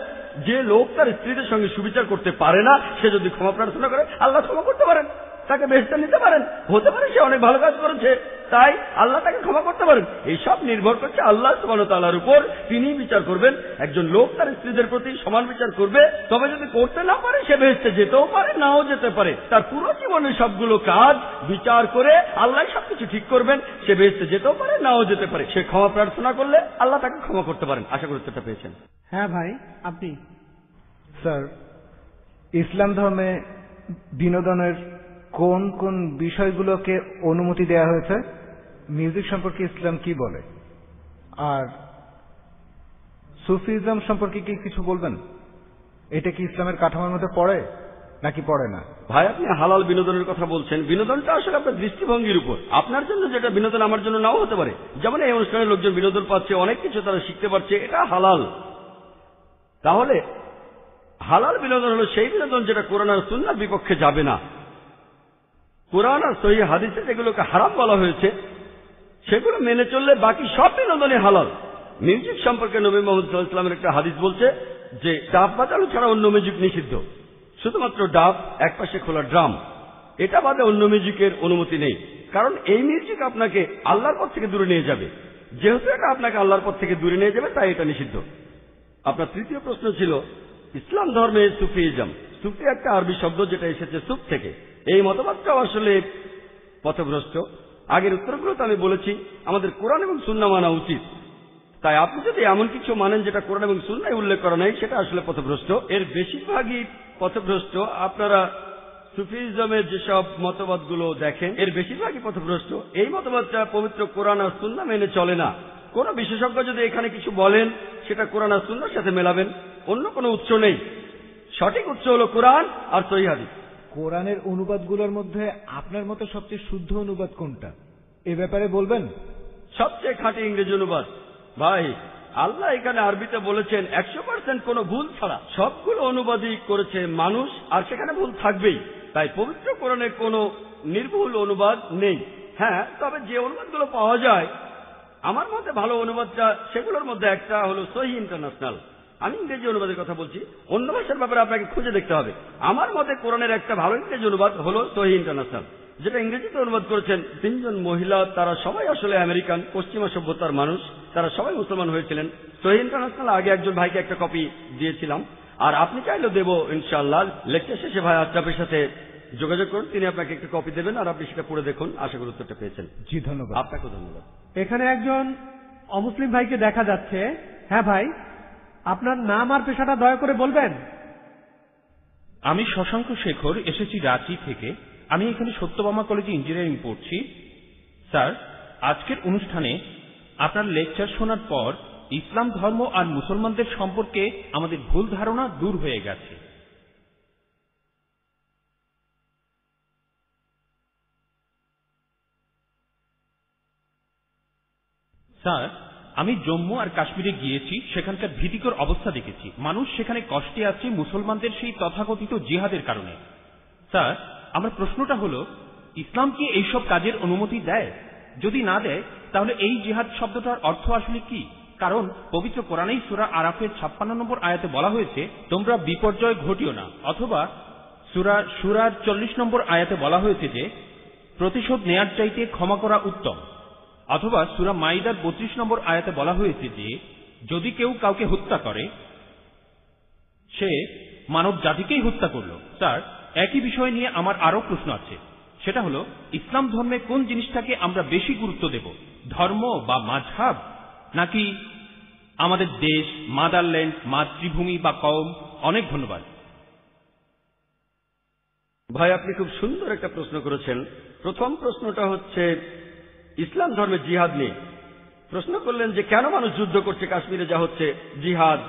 যে লোক তার স্ত্রীদের সঙ্গে সুবিচার করতে পারে না, সে যদি ক্ষমা প্রার্থনা করে আল্লাহ ক্ষমা করতে পারেন, তাকে বেহেশতে নিতে পারেন। হতে পারে সে অনেক ভালো কাজ করেছে, তাই আল্লাহ তাকে ক্ষমা করতে পারেন। এইসব নির্ভর করছে আল্লাহ সুবহানাহু ওয়া তাআলার উপর। তিনি বিচার করবেন। একজন লোক তার স্ত্রীদের প্রতি সমান বিচার করবে, তবে যদি করতে না পারে সে বেহেশতে যেতেও পারে, নাও যেতে পারে। তার পুরো জীবনের সবগুলো কাজ বিচার করে আল্লাহ সবকিছু ঠিক করবেন। সে বেহেশতে যেতেও পারে, নাও যেতে পারে। সে ক্ষমা প্রার্থনা করলে আল্লাহ তাকে ক্ষমা করতে পারেন। আশা করি উত্তরটা পেয়েছেন। হ্যাঁ ভাই, আপনি? স্যার, ইসলাম ধর্মে বিনোদনের কোন কোন বিষয়গুলোকে অনুমতি দেয়া হয়েছে? মিউজিক সম্পর্কে ইসলাম কি বলে? আর সুফিজম সম্পর্কে কি কিছু বলবেন? এটা কি ইসলামের কাঠামোর মধ্যে পড়ে নাকি পড়ে না? ভাই, আপনি হালাল বিনোদনের কথা বলছেন। বিনোদনটা আসলে আপনার দৃষ্টিভঙ্গির উপর। আপনার জন্য যেটা বিনোদন আমার জন্য নাও হতে পারে। যেমন এই অনুষ্ঠানে লোকজন বিনোদন পাচ্ছে, অনেক কিছু তারা শিখতে পারছে, এটা হালাল। তাহলে হালাল বিনোদন হলো সেই বিনোদন যেটা কোরআন আর সুন্নাহর বিপক্ষে যাবে না। কোরআন আর সহিহ হাদিসে যেগুলোকে হারাম বলা হয়েছে সেগুলো মেনে চললে বাকি সব বিনোদনই হালাল। মিউজিক সম্পর্কে নবী মুহাম্মদ সাল্লাল্লাহু আলাইহি ওয়াসাল্লামের একটা হাদিস বলছে যে ডাব বাজানো ছাড়া অন্য মিউজিক নিষিদ্ধ, শুধুমাত্র ডাব, একপাশে খোলা ড্রাম, এটা বাদে অন্য মিউজিকের অনুমতি নেই। কারণ এই মিউজিক আপনাকে আল্লাহর পথ থেকে দূরে নিয়ে যাবে। যেহেতু এটা আপনাকে আল্লাহর পথ থেকে দূরে নিয়ে যাবে, তাই এটা নিষিদ্ধ। আপনার তৃতীয় প্রশ্ন ছিল ইসলাম ধর্মে সুফিজম। সুফি একটা আরবি শব্দ যেটা এসেছে সুফ থেকে। এই মতবাদটাও আসলে পথভ্রষ্ট। আগের উত্তরগুলোতে আমি বলেছি আমাদের কোরআন এবং সুন্নাহ মানা উচিত। তাই আপনি যদি এমন কিছু মানেন যেটা কোরআন এবং সুন্নাহে উল্লেখ করা নাই, সেটা আসলে পথভ্রষ্ট। এর বেশিরভাগই পথভ্রষ্ট। আপনারা সুফিজমের যেসব মতবাদগুলো দেখেন এর বেশিরভাগই পথভ্রষ্ট। এই মতবাদটা পবিত্র কোরআন আর সুন্নাহ মেনে চলে না। কোন বিশেষজ্ঞ যদি এখানে কিছু বলেন সেটা কোরআন আর সুন্নাহর সাথে মেলাবেন, অন্য কোনো উৎস নেই। সঠিক উৎস হলো কোরআন আর সহিহ হাদিস। কোরআনের অনুবাদগুলোর মধ্যে আপনার মতে সবচেয়ে শুদ্ধ অনুবাদ কোনটা, এ ব্যাপারে বলবেন? সবচেয়ে খাঁটি ইংরেজি অনুবাদ। ভাই, আল্লাহ এখানে আরবিতে বলেছেন 100% কোনো ভুল ছাড়া। সবগুলো অনুবাদই করেছে মানুষ, আর সেখানে ভুল থাকবেই। তাই পবিত্র কোরআনে কোনো নির্ভুল অনুবাদ নেই। হ্যাঁ, তবে যে অনুবাদগুলো পাওয়া যায় আমার মতে ভালো অনুবাদটা সেগুলোর মধ্যে একটা হলো সহিহ ইন্টারন্যাশনাল। আমি ইংরেজি অনুবাদের কথা বলছি, অন্য ভাষার ব্যাপারে আপনাকে খুঁজে দেখতে হবে। আমার মতে কোরআনের একটা ভালো ইংরেজি অনুবাদ হলো সহিহ ইন্টারন্যাশনাল, যেটা ইংরেজিতে অনুবাদ করেছেন 3 জন মহিলা। তারা সবাই আসলে আমেরিকান, পশ্চিমা সভ্যতার মানুষ। তারা সবাই মুসলমান হয়েছিলেন। সহিহ ইন্টারন্যাশনাল আগে একজন ভাইকে একটা কপি দিয়েছিলাম, আর আপনি চাইলেও দেবো ইনশাআল্লাহ। লেকচার শেষে ভাই আশরাফের সাথে যোগাযোগ করুন, তিনি আপনাকে একটা কপি দেবেন, আর আপনি সেটা পড়ে দেখুন। আশা করি উত্তরটা পেয়েছেন। জি, ধন্যবাদ। আপনাকে ধন্যবাদ। এখানে একজন অমুসলিম ভাইকে দেখা যাচ্ছে। হ্যাঁ ভাই, আপনার নাম আর পেশাটা দয়া করে বলবেন? আমি শশাঙ্ক শেখর, এসেছি রাঁচি থেকে। আমি এখানে সত্যভামা কলেজে ইঞ্জিনিয়ারিং পড়ছি। স্যার, আজকের অনুষ্ঠানে আপনার লেকচার শোনার পর ইসলাম ধর্ম আর মুসলমানদের সম্পর্কে আমাদের ভুল ধারণা দূর হয়ে গেছে। স্যার, আমি জম্মু আর কাশ্মীরে গিয়েছি, সেখানকার ভীতিকর অবস্থা দেখেছি। মানুষ সেখানে কষ্টে আছে মুসলমানদের সেই তথাকথিত জিহাদের কারণে। স্যার, আমার প্রশ্নটা হলো, ইসলাম কি এইসব কাজের অনুমতি দেয়? যদি না দেয় তাহলে এই জিহাদ শব্দটার অর্থ আসলে কি? কারণ পবিত্র কোরআনেই সূরা আরাফের 56 নম্বর আয়াতে বলা হয়েছে তোমরা বিপর্যয় ঘটিও না, অথবা সূরা শুরার 40 নম্বর আয়াতে বলা হয়েছে যে প্রতিশোধ নেয়ার চাইতে ক্ষমা করা উত্তম, অথবা সূরা মাইদার 32 নম্বর আয়াতে বলা হয়েছে যে যদি কেউ কাউকে হত্যা করে সে মানব জাতিকেই হত্যা করল। স্যার, একই বিষয় নিয়ে আমার আরো প্রশ্ন আছে। সেটা হলো, ইসলাম ধর্মে কোন জিনিসটাকে আমরা বেশি গুরুত্ব দেব, ধর্ম বা মাযহাব, নাকি আমাদের দেশ, মাদারল্যান্ড, মাতৃভূমি বা কওম? অনেক ধন্যবাদ। ভাই, আপনি খুব সুন্দর একটা প্রশ্ন করেছেন। প্রথম প্রশ্নটা হচ্ছে ইসলাম ধর্মে জিহাদ নিয়ে। প্রশ্ন করলেন যে কেন মানুষ যুদ্ধ করছে, কাশ্মীরে যা হচ্ছে জিহাদ,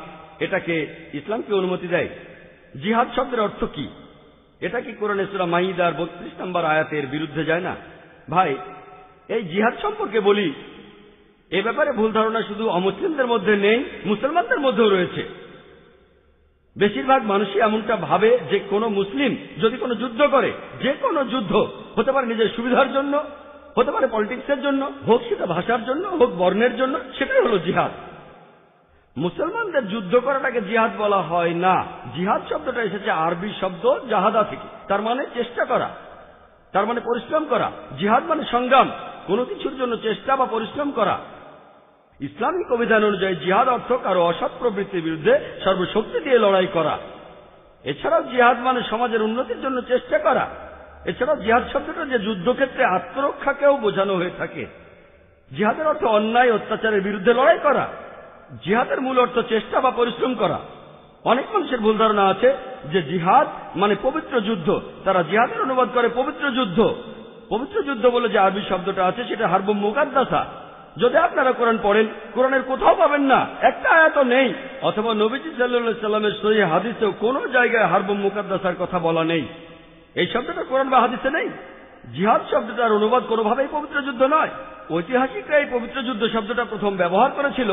এটাকে ইসলাম কি অনুমতি দেয়? জিহাদ শব্দের অর্থ কি? এটা কি কোরআনে সূরা মাইদার 32 নম্বর আয়াতের বিরুদ্ধে যায় না? ভাই, এই জিহাদ সম্পর্কে বলি, এ ব্যাপারে ভুল ধারণা শুধু অমুসলিমদের মধ্যে নেই, মুসলমানদের মধ্যেও রয়েছে। বেশিরভাগ মানুষই এমনটা ভাবে যে কোনো মুসলিম যদি কোনো যুদ্ধ করে, যে কোনো যুদ্ধ হতে পারে নিজের সুবিধার জন্য, হতে পারে পলিটিক্সের জন্য, হোক সেটা ভাষার জন্য, হোক বর্ণের জন্য, সেটাই হলো জিহাদ। মুসলমানদের যুদ্ধ করাটাকে জিহাদ বলা হয় না। জিহাদ শব্দটা এসেছে আরবি শব্দ জাহাদা থেকে, তার মানে চেষ্টা করা, তার মানে পরিশ্রম করা। জিহাদ মানে সংগ্রাম, কোনো কিছুর জন্য চেষ্টা বা পরিশ্রম করা। ইসলামিক অভিধান অনুযায়ী জিহাদ অর্থ কারো অসৎ প্রবৃত্তির বিরুদ্ধে সর্বশক্তি দিয়ে লড়াই করা। এছাড়াও জিহাদ মানে সমাজের উন্নতির জন্য চেষ্টা করা। এছাড়াও জিহাদ শব্দটা যে যুদ্ধক্ষেত্রে আত্মরক্ষাকেও বোঝানো হয়ে থাকে। জিহাদের অর্থ অন্যায় অত্যাচারের বিরুদ্ধে লড়াই করা। জিহাদের মূল অর্থ চেষ্টা বা পরিশ্রম করা। অনেক মানুষের ভুল ধারণা আছে যে জিহাদ মানে পবিত্র যুদ্ধ। তারা জিহাদের অনুবাদ করে পবিত্র যুদ্ধ। পবিত্র যুদ্ধ বলে যে আরবি শব্দটা আছে সেটা হারবুম মুকাদ্দাসা। যদি আপনারা কোরআন পড়েন, কোরআনের কোথাও পাবেন না, একটা আয়াতও নেই, অথবা নবীজি সাল্লাল্লাহু আলাইহি সাল্লামের সহিহ হাদিসেও কোনো জায়গায় হারবুম মুকাদ্দাসার কথা বলা নেই। এই শব্দটা কোরআন বা হাদিসে নেই। জিহাদ শব্দটার অনুবাদ কোনোভাবেই পবিত্র যুদ্ধ নয়। ঐতিহাসিকরা এই পবিত্র যুদ্ধ শব্দটা প্রথম ব্যবহার করেছিল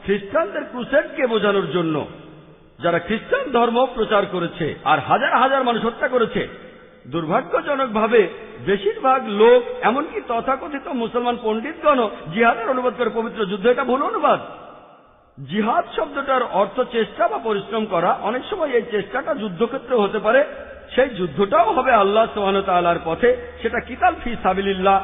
খ্রিস্টানদের ক্রুসেডকে বোঝানোর জন্য, যারা খ্রিস্টান ধর্ম প্রচার করেছে আর হাজার হাজার মানুষ হত্যা করেছে। দুর্ভাগ্যজনকভাবে বেশিরভাগ লোক, এমনকি তথাকথিত মুসলমান পণ্ডিতগণও জিহাদের অনুবাদ করে পবিত্র যুদ্ধ। এটা ভুল অনুবাদ। জিহাদ শব্দটার অর্থ চেষ্টা বা পরিশ্রম করা। অনেক সময় এই চেষ্টাটা যুদ্ধক্ষেত্রে হতে পারে, সেই যুদ্ধটাও হবে আল্লাহ সুবহানাহু ওয়া তাআলার পথে, সেটা কিতাল ফি সাবিলিল্লাহ।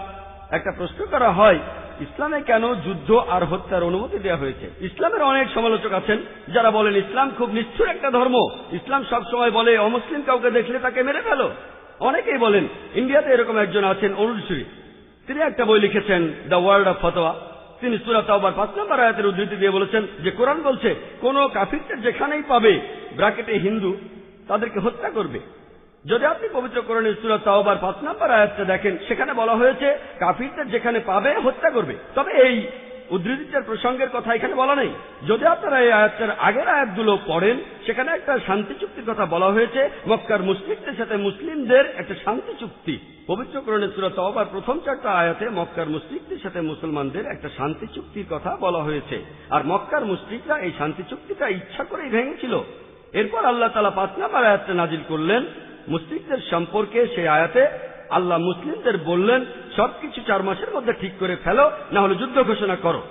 একটা প্রশ্ন করা হয়, ইসলামে কেন যুদ্ধ আর হত্যার অনুমতি দেওয়া হয়েছে? ইসলামের অনেক সমালোচক আছেন যারা বলেন ইসলাম খুব নিষ্ঠুর একটা ধর্ম। ইসলাম সবসময় বলে অমুসলিম কাউকে দেখলে তাকে মেরে ফেলো। অনেকেই বলেন, ইন্ডিয়াতে এরকম একজন আছেন অনুরসুরি, তিনি একটা বই লিখেছেন দ্য ওয়ার্ল্ড অফ ফতোয়া। তিনি সূরা তাওবার 5 নম্বর আয়াতের উদ্ধৃতি দিয়ে বলেছেন যে কোরআন বলছে কোন কাফিরদের যেখানেই পাবে, ব্র্যাকেটে হিন্দু, তাদেরকে হত্যা করবে। যদি আপনি পবিত্র কোরআনের সূরা তাওবার 5 নম্বর আয়াতটা দেখেন, সেখানে বলা হয়েছে কাফিরদের যেখানে পাবে হত্যা করবে। তবে এই উদ্ধৃতিটার প্রসঙ্গের কথা এখানে বলা নেই। যদি আপনারা এই আয়াতটার আগের আয়াতগুলো পড়েন, সেখানে একটা শান্তি চুক্তির কথা বলা হয়েছে, মক্কার মুশরিকদের সাথে মুসলিমদের একটা শান্তি চুক্তি। পবিত্র কোরআনের সূরা তাওবার প্রথম 4টা আয়াতে মক্কার মুশরিকদের সাথে মুসলমানদের একটা শান্তি চুক্তির কথা বলা হয়েছে, আর মক্কার মুশরিকরা এই শান্তি চুক্তিটা ইচ্ছা করেই ভেঙেছিল। এরপর আল্লাহ তাআলা 5 নম্বর আয়াতটা নাজিল করলেন মুশরিকদের সম্পর্কে। সেই আয়াতে আল্লাহ মুসলিমদের বললেন সবকিছু 4 মাসের মধ্যে ঠিক করে ফেলো, না হলে যুদ্ধ ঘোষণা করো।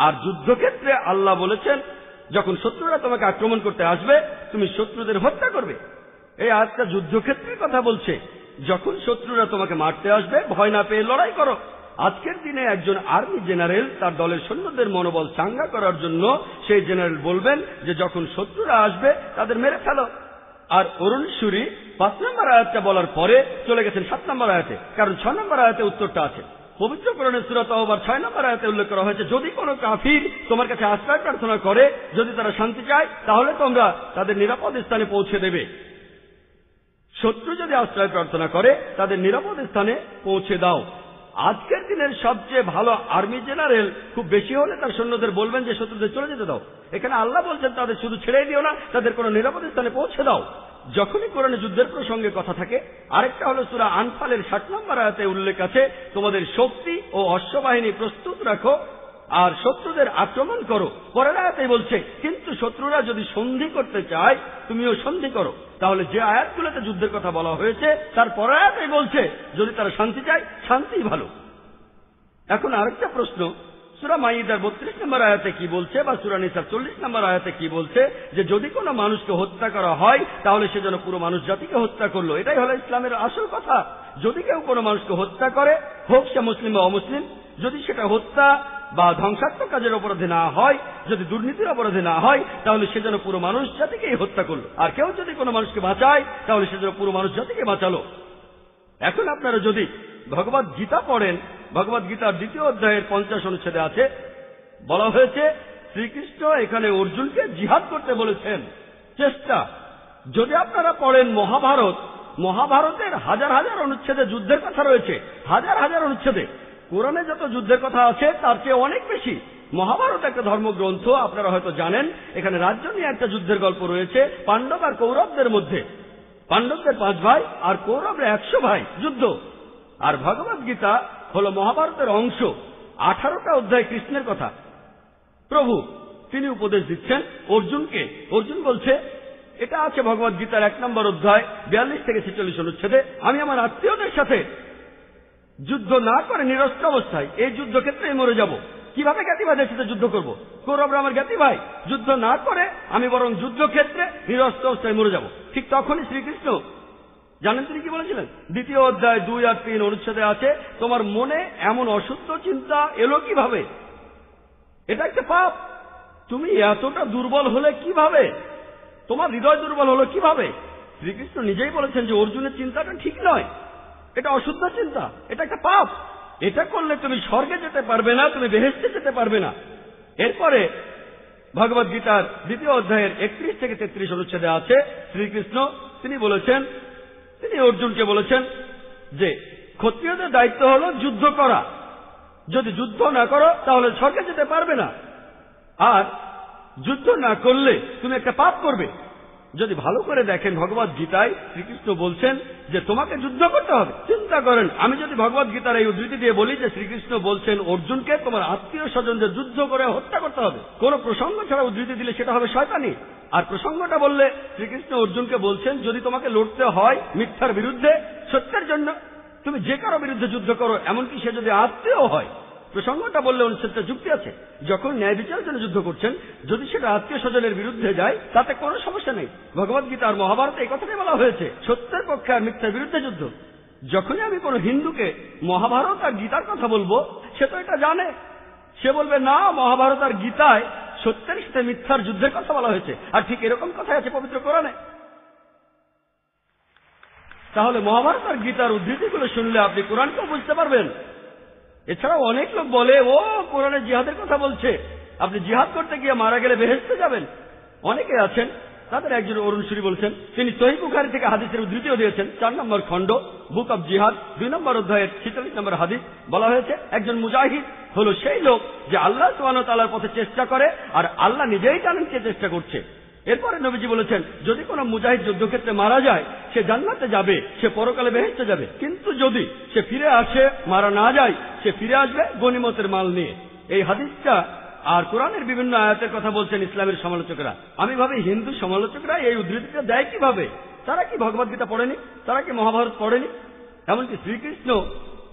আর যুদ্ধক্ষেত্রে আল্লাহ বলেছেন যখন শত্রুরা তোমাকে আক্রমণ করতে আসবে, তুমি শত্রুদের হত্যা করবে। এই আয়াতটা যুদ্ধক্ষেত্রের কথা বলছে। যখন শত্রুরা তোমাকে মারতে আসবে, ভয় না পেয়ে লড়াই করো। আজকের দিনে একজন আর্মি জেনারেল তার দলের সৈন্যদের মনোবল চাঙ্গা করার জন্য সেই জেনারেল বলবেন যে যখন শত্রুরা আসবে তাদের মেরে ফেলো। আর অরুণ সুরি 5 নম্বর আয়াতটা বলার পরে চলে গেছেন 7 নম্বর আয়াতে, কারণ 6 নম্বর আয়াতে উত্তরটা আছে। পবিত্র কোরআনের সূরা তাওবার 6 নম্বর আয়াতে উল্লেখ করা হয়েছে যদি কোনো কাফির তোমার কাছে আশ্রয় প্রার্থনা করে, যদি তারা শান্তি চায়, তাহলে তোমরা তাদের নিরাপদ স্থানে পৌঁছে দেবে। শত্রু যদি আশ্রয় প্রার্থনা করে, তাদের নিরাপদ স্থানে পৌঁছে দাও। আজকের দিনের সবচেয়ে ভালো আর্মি জেনারেল খুব বেশি হলে তার সৈন্যদের বলবেন যে শত্রুদের চলে যেতে দাও। এখানে আল্লাহ বলছেন তাদের শুধু ছেড়ে দিও না, তাদের কোনো নিরাপদ স্থানে পৌঁছে দাও। যখনই কোরআনে যুদ্ধের প্রসঙ্গে কথা থাকে, আরেকটা হলো সূরা আনফালের 60 নম্বর আয়াতে উল্লেখ আছে তোমাদের শক্তি ও অশ্ববাহিনী প্রস্তুত রাখো আর শত্রুদের আক্রমণ করো। পরের আয়াতে বলছে কিন্তু শত্রুরা যদি সন্ধি করতে চায়, তুমিও সন্ধি করো। তাহলে যে আয়াতগুলোতে যুদ্ধের কথা বলা হয়েছে তার পরের আয়াতে বলছে যদি তারা শান্তি চায়, শান্তিই ভালো। এখন আরেকটা প্রশ্ন, সূরা মাইদার 32 নম্বর আয়াতে কি বলছে, বা সূরা নিসার 40 নম্বর আয়াতে কি বলছে যে যদি কোনো মানুষকে হত্যা করা হয় তাহলে সে যেন পুরো মানুষ জাতিকে হত্যা করলো। এটাই হলো ইসলামের আসল কথা। যদি কেউ কোনো মানুষকে হত্যা করে, হোক সে মুসলিম বা অমুসলিম, যদি সেটা হত্যা বা ধ্বংসাত্মক কাজের অপরাধে না হয়, যদি দুর্নীতির অপরাধে না হয়, তাহলে সে যেন পুরো মানুষ জাতিকেই হত্যা করলো। আর কেউ যদি কোনো মানুষকে বাঁচায়, তাহলে সে যেন পুরো মানুষ জাতিকে বাঁচালো। এখন আপনারা যদি ভগবদ গীতা পড়েন, ভগবদ গীতার 2য় অধ্যায়ের 50 অনুচ্ছেদে আছে, বলা হয়েছে শ্রীকৃষ্ণ এখানে অর্জুনকে জিহাদ করতে বলেছেন, চেষ্টা। যদি আপনারা পড়েন মহাভারত, মহাভারতের হাজার হাজার অনুচ্ছেদে যুদ্ধের কথা রয়েছে, হাজার হাজার অনুচ্ছেদে। কোরআনে যত যুদ্ধের কথা আছে তার চেয়ে অনেক বেশি। মহাভারত একটা ধর্মগ্রন্থ, আপনারা হয়তো জানেন। এখানে রাজ্য নিয়ে একটা যুদ্ধের গল্প রয়েছে পাণ্ডব আর কৌরবদের মধ্যে। পাণ্ডবদের 5 ভাই আর কৌরবরা 100 ভাই, যুদ্ধ। আর ভগবদ গীতা হল মহাভারতের অংশ। 18টা অধ্যায় কৃষ্ণের কথা। প্রভু তিনি উপদেশ দিচ্ছেন অর্জুনকে। অর্জুন বলছে, এটা আছে ভগবদ গীতার 1 নম্বর অধ্যায় 42 থেকে 46 অনুচ্ছেদে, আমি আমার আত্মীয়দের সাথে যুদ্ধ না করে নিরস্ত্র অবস্থায় এই যুদ্ধক্ষেত্রে মরে যাব। কিভাবে জ্ঞাতি ভাইদের সাথে যুদ্ধ করব? কৌরবরা আমার জ্ঞাতি ভাই, যুদ্ধ না করে আমি বরং যুদ্ধক্ষেত্রে নিরস্ত্র অবস্থায় মরে যাব। ঠিক তখনই শ্রীকৃষ্ণ জানেন তিনি কি বলেছিলেন? 2য় অধ্যায় 2 আর 3 অনুচ্ছেদে আছে, তোমার মনে এমন অশুদ্ধ চিন্তা এলো কিভাবে? এটা একটা পাপ। তুমি এতটা দুর্বল হলে কিভাবে? তোমার হৃদয় দুর্বল হলো কিভাবে? শ্রীকৃষ্ণ নিজেই বলেছেন যে অর্জুনের চিন্তাটা ঠিক নয়, এটা অশুদ্ধ চিন্তা, এটা একটা পাপ। এটা করলে তুমি স্বর্গে যেতে পারবে না, তুমি বেহেশতে যেতে পারবে না। এরপরে ভগবদ গীতার 2য় অধ্যায়ের 31 থেকে 33 অনুচ্ছেদে আছে, শ্রীকৃষ্ণ তিনি অর্জুনকে বলেছেন যে ক্ষত্রিয়দের দায়িত্ব হলো যুদ্ধ করা, যদি যুদ্ধ না করো তাহলে স্বর্গে যেতে পারবে না, আর যুদ্ধ না করলে তুমি একটা পাপ করবে। যদি ভালো করে দেখেন ভগবদ গীতায় শ্রীকৃষ্ণ বলছেন যে তোমাকে যুদ্ধ করতে হবে। চিন্তা করেন, আমি যদি ভগবদ গীতার এই উদ্ধৃতি দিয়ে বলি যে শ্রীকৃষ্ণ বলছেন অর্জুনকে তোমার আত্মীয় স্বজনদের যুদ্ধ করে হত্যা করতে হবে, কোন প্রসঙ্গ ছাড়া উদ্ধৃতি দিলে সেটা হবে শয়তানি। আর প্রসঙ্গটা বললে শ্রীকৃষ্ণ অর্জুনকে বলছেন যদি তোমাকে লড়তে হয় মিথ্যার বিরুদ্ধে, সত্যের জন্য, তুমি যে কারো বিরুদ্ধে যুদ্ধ করো, এমনকি সে যদি আত্মীয় হয়। প্রসঙ্গটা বললে অনুচ্ছেদটা যুক্তি আছে। যখন ন্যায় বিচারের জন্য যুদ্ধ করছেন, যদি সেটা আত্মীয় স্বজনের বিরুদ্ধে যায় তাতে কোনো সমস্যা নেই। ভগবদ গীতা আর মহাভারতে এই কথাটাই বলা হয়েছে, সত্যের পক্ষে আর মিথ্যার বিরুদ্ধে যুদ্ধ। যখনই আমি কোনো হিন্দুকে মহাভারত আর গীতার কথা বলবো, সে তো এটা জানে, সে বলবে না মহাভারত আর গীতায় সত্যের সাথে মিথ্যার যুদ্ধের কথা বলা হয়েছে, আর ঠিক এরকম কথাই আছে পবিত্র কোরআনে। তাহলে মহাভারত আর গীতার উদ্ধৃতিগুলো শুনলে আপনি কোরআনকেও বুঝতে পারবেন। এছাড়াও অনেক লোক বলে ও কোরআনে জিহাদের কথা বলছে, আপনি জিহাদ করতে গিয়ে মারা গেলে বেহেশতে যাবেন। অনেকে আছেন, তাদের একজন অরুণ সুরি বলছেন, তিনি সহিহ বুখারী থেকে হাদিসের উদ্ধৃতিও দিয়েছেন। 4 নম্বর খণ্ড বুক অব জিহাদ 2 নম্বর অধ্যায়ের 46 নম্বর হাদিস বলা হয়েছে, একজন মুজাহিদ হলো সেই লোক যে আল্লাহ সুবহানাহু ওয়া তাআলার পথে চেষ্টা করে, আর আল্লাহ নিজেই জানেন কে চেষ্টা করছে। এরপরে নবীজি বলেছেন যদি কোনো মুজাহিদ যুদ্ধক্ষেত্রে মারা যায় সে জান্নাতে যাবে, সে পরকালে বেহেশতে যাবে, কিন্তু যদি সে ফিরে আসে, মারা না যায়, সে ফিরে আসবে গনিমতের মাল নিয়ে। এই হাদিসটা আর কোরআনের বিভিন্ন আয়াতের কথা বলছেন ইসলামের সমালোচকরা। আমি ভাবি হিন্দু সমালোচকরা এই উদ্ধৃতিটা দেয় কিভাবে? তারা কি ভগবদ গীতা পড়েনি? তারা কি মহাভারত পড়েনি? এমনকি শ্রীকৃষ্ণ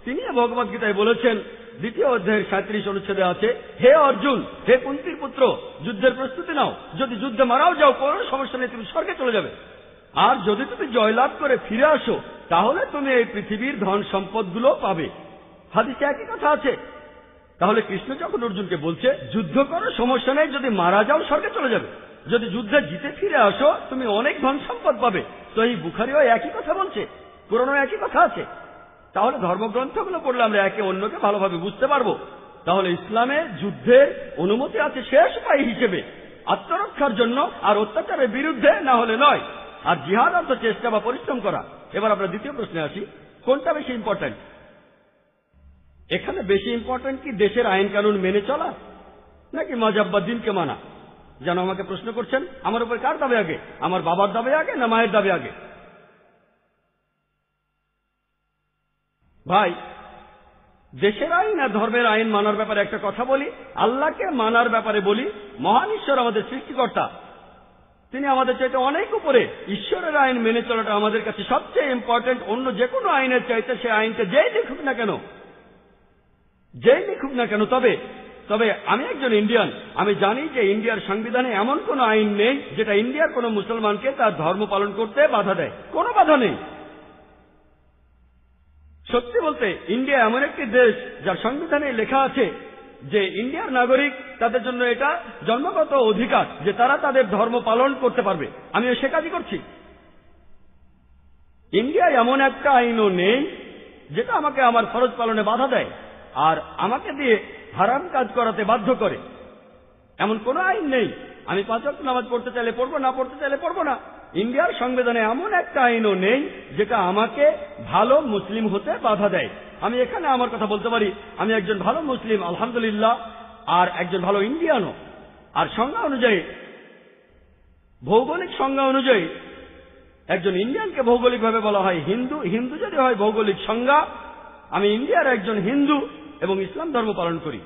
তিনি ভগবদ গীতায় বলেছেন 2য় অধ্যায়ের 37 অনুচ্ছেদে আছে, হে অর্জুন, হে কুন্তির পুত্র, যুদ্ধের প্রস্তুতি নাও, যদি যুদ্ধে মারাও যাও কোনো সমস্যা নেই, তুমি স্বর্গে চলে যাবে, আর যদি তুমি জয়লাভ করে ফিরে আসো তাহলে তুমি এই পৃথিবীর ধন সম্পদগুলো পাবে। হাদিসে একই কথা আছে। তাহলে কৃষ্ণ যখন অর্জুনকে বলছে যুদ্ধ করো সমস্যা নেই, যদি মারা যাও স্বর্গে চলে যাবে, যদি যুদ্ধে জিতে ফিরে আসো তুমি অনেক ধন সম্পদ পাবে, সহিহ বুখারীও একই কথা বলছে, কোরআনেও একই কথা আছে। তাহলে ধর্মগ্রন্থগুলো পড়লে আমরা একে অন্যকে ভালোভাবে বুঝতে পারবো। তাহলে ইসলামে যুদ্ধের অনুমতি আছে শেষ উপায় হিসেবে, আত্মরক্ষার জন্য আর অত্যাচারের বিরুদ্ধে, না হলে নয়। আর জিহাদ অর্থ চেষ্টা বা পরিশ্রম করা। এবার আমরা দ্বিতীয় প্রশ্নে আসি, কোনটা বেশি ইম্পর্টেন্ট? এখানে বেশি ইম্পর্টেন্ট কি দেশের আইন কানুন মেনে চলা, নাকি মাযহাব বা দ্বীনকে মানা? যেন আমাকে প্রশ্ন করছেন আমার উপর কার দাবি আগে, আমার বাবার দাবি আগে না মায়ের দাবি আগে? ভাই, দেশের আইন আর ধর্মের আইন মানার ব্যাপারে একটা কথা বলি, আল্লাহকে মানার ব্যাপারে বলি। মহান ঈশ্বর আমাদের সৃষ্টিকর্তা, তিনি আমাদের চাইতে অনেক উপরে। ঈশ্বরের আইন মেনে চলাটা আমাদের কাছে সবচেয়ে ইম্পর্টেন্ট, অন্য যে কোনো আইনের চাইতে। সে আইনকে যেই লিখুক না কেন, তবে আমি একজন ইন্ডিয়ান, আমি জানি যে ইন্ডিয়ার সংবিধানে এমন কোন আইন নেই যেটা ইন্ডিয়ার কোন মুসলমানকে তার ধর্ম পালন করতে বাধা দেয়, কোনো বাধা নেই। সত্যি বলতে ইন্ডিয়া এমন একটি দেশ যার সংবিধানে লেখা আছে যে ইন্ডিয়ার নাগরিক, তাদের জন্য এটা জন্মগত অধিকার যে তারা তাদের ধর্ম পালন করতে পারবে। আমিও সে কাজই করছি। ইন্ডিয়ায় এমন একটা আইনও নেই যেটা আমাকে আমার ফরজ পালনে বাধা দেয় আর আমাকে দিয়ে হারাম কাজ করাতে বাধ্য করে, এমন কোনো আইন নেই। আমি 5 ওয়াক্ত নামাজ পড়তে চাইলে পড়বো, না পড়তে চাইলে পড়বো না। ইন্ডিয়ার সংবিধানে এমন একটা আইনও নেই যেটা আমাকে ভালো মুসলিম হতে বাধা দেয়। আমি এখানে আমার কথা বলতে পারি, আমি একজন ভালো মুসলিম আলহামদুলিল্লাহ, আর একজন ভালো ইন্ডিয়ানও। আর সংজ্ঞা অনুযায়ী, ভৌগোলিক সংজ্ঞা অনুযায়ী একজন ইন্ডিয়ানকে ভৌগোলিকভাবে বলা হয় হিন্দু। হিন্দু যদি হয় ভৌগোলিক সংজ্ঞা, আমি ইন্ডিয়ার একজন হিন্দু এবং ইসলাম ধর্ম পালন করি।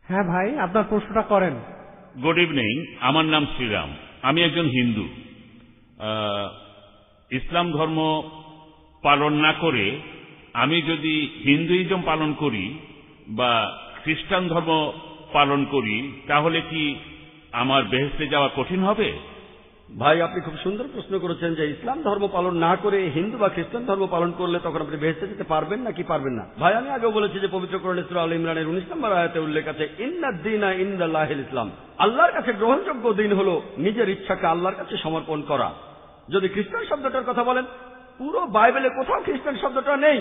হ্যাঁ ভাই, আপনার প্রশ্নটা করেন। গুড ইভিনিং, আমার নাম শ্রীরাম, আমি একজন হিন্দু। ইসলাম ধর্ম পালন না করে আমি যদি হিন্দুইজম পালন করি বা খ্রিস্টান ধর্ম পালন করি, তাহলে কি আমার বেহেশতে যাওয়া কঠিন হবে? ভাই, আপনি খুব সুন্দর প্রশ্ন করেছেন যে ইসলাম ধর্ম পালন না করে হিন্দু বা খ্রিস্টান ধর্ম পালন করলে তখন আপনি বেহেশতে যেতে পারবেন নাকি পারবেন না। ভাই, আমি আগেও বলেছি যে পবিত্র কোরআনে সূরা আল ইমরানের 19 নম্বর আয়াতে উল্লেখ আছে, ইন্নাদ দীনা ইনদাল্লাহিল ইসলাম, আল্লাহর কাছে গ্রহণযোগ্য দিন হলো নিজের ইচ্ছাকে আল্লাহর কাছে সমর্পণ করা। যদি খ্রিস্টান শব্দটার কথা বলেন, পুরো বাইবেলে কোথাও খ্রিস্টান শব্দটা নেই।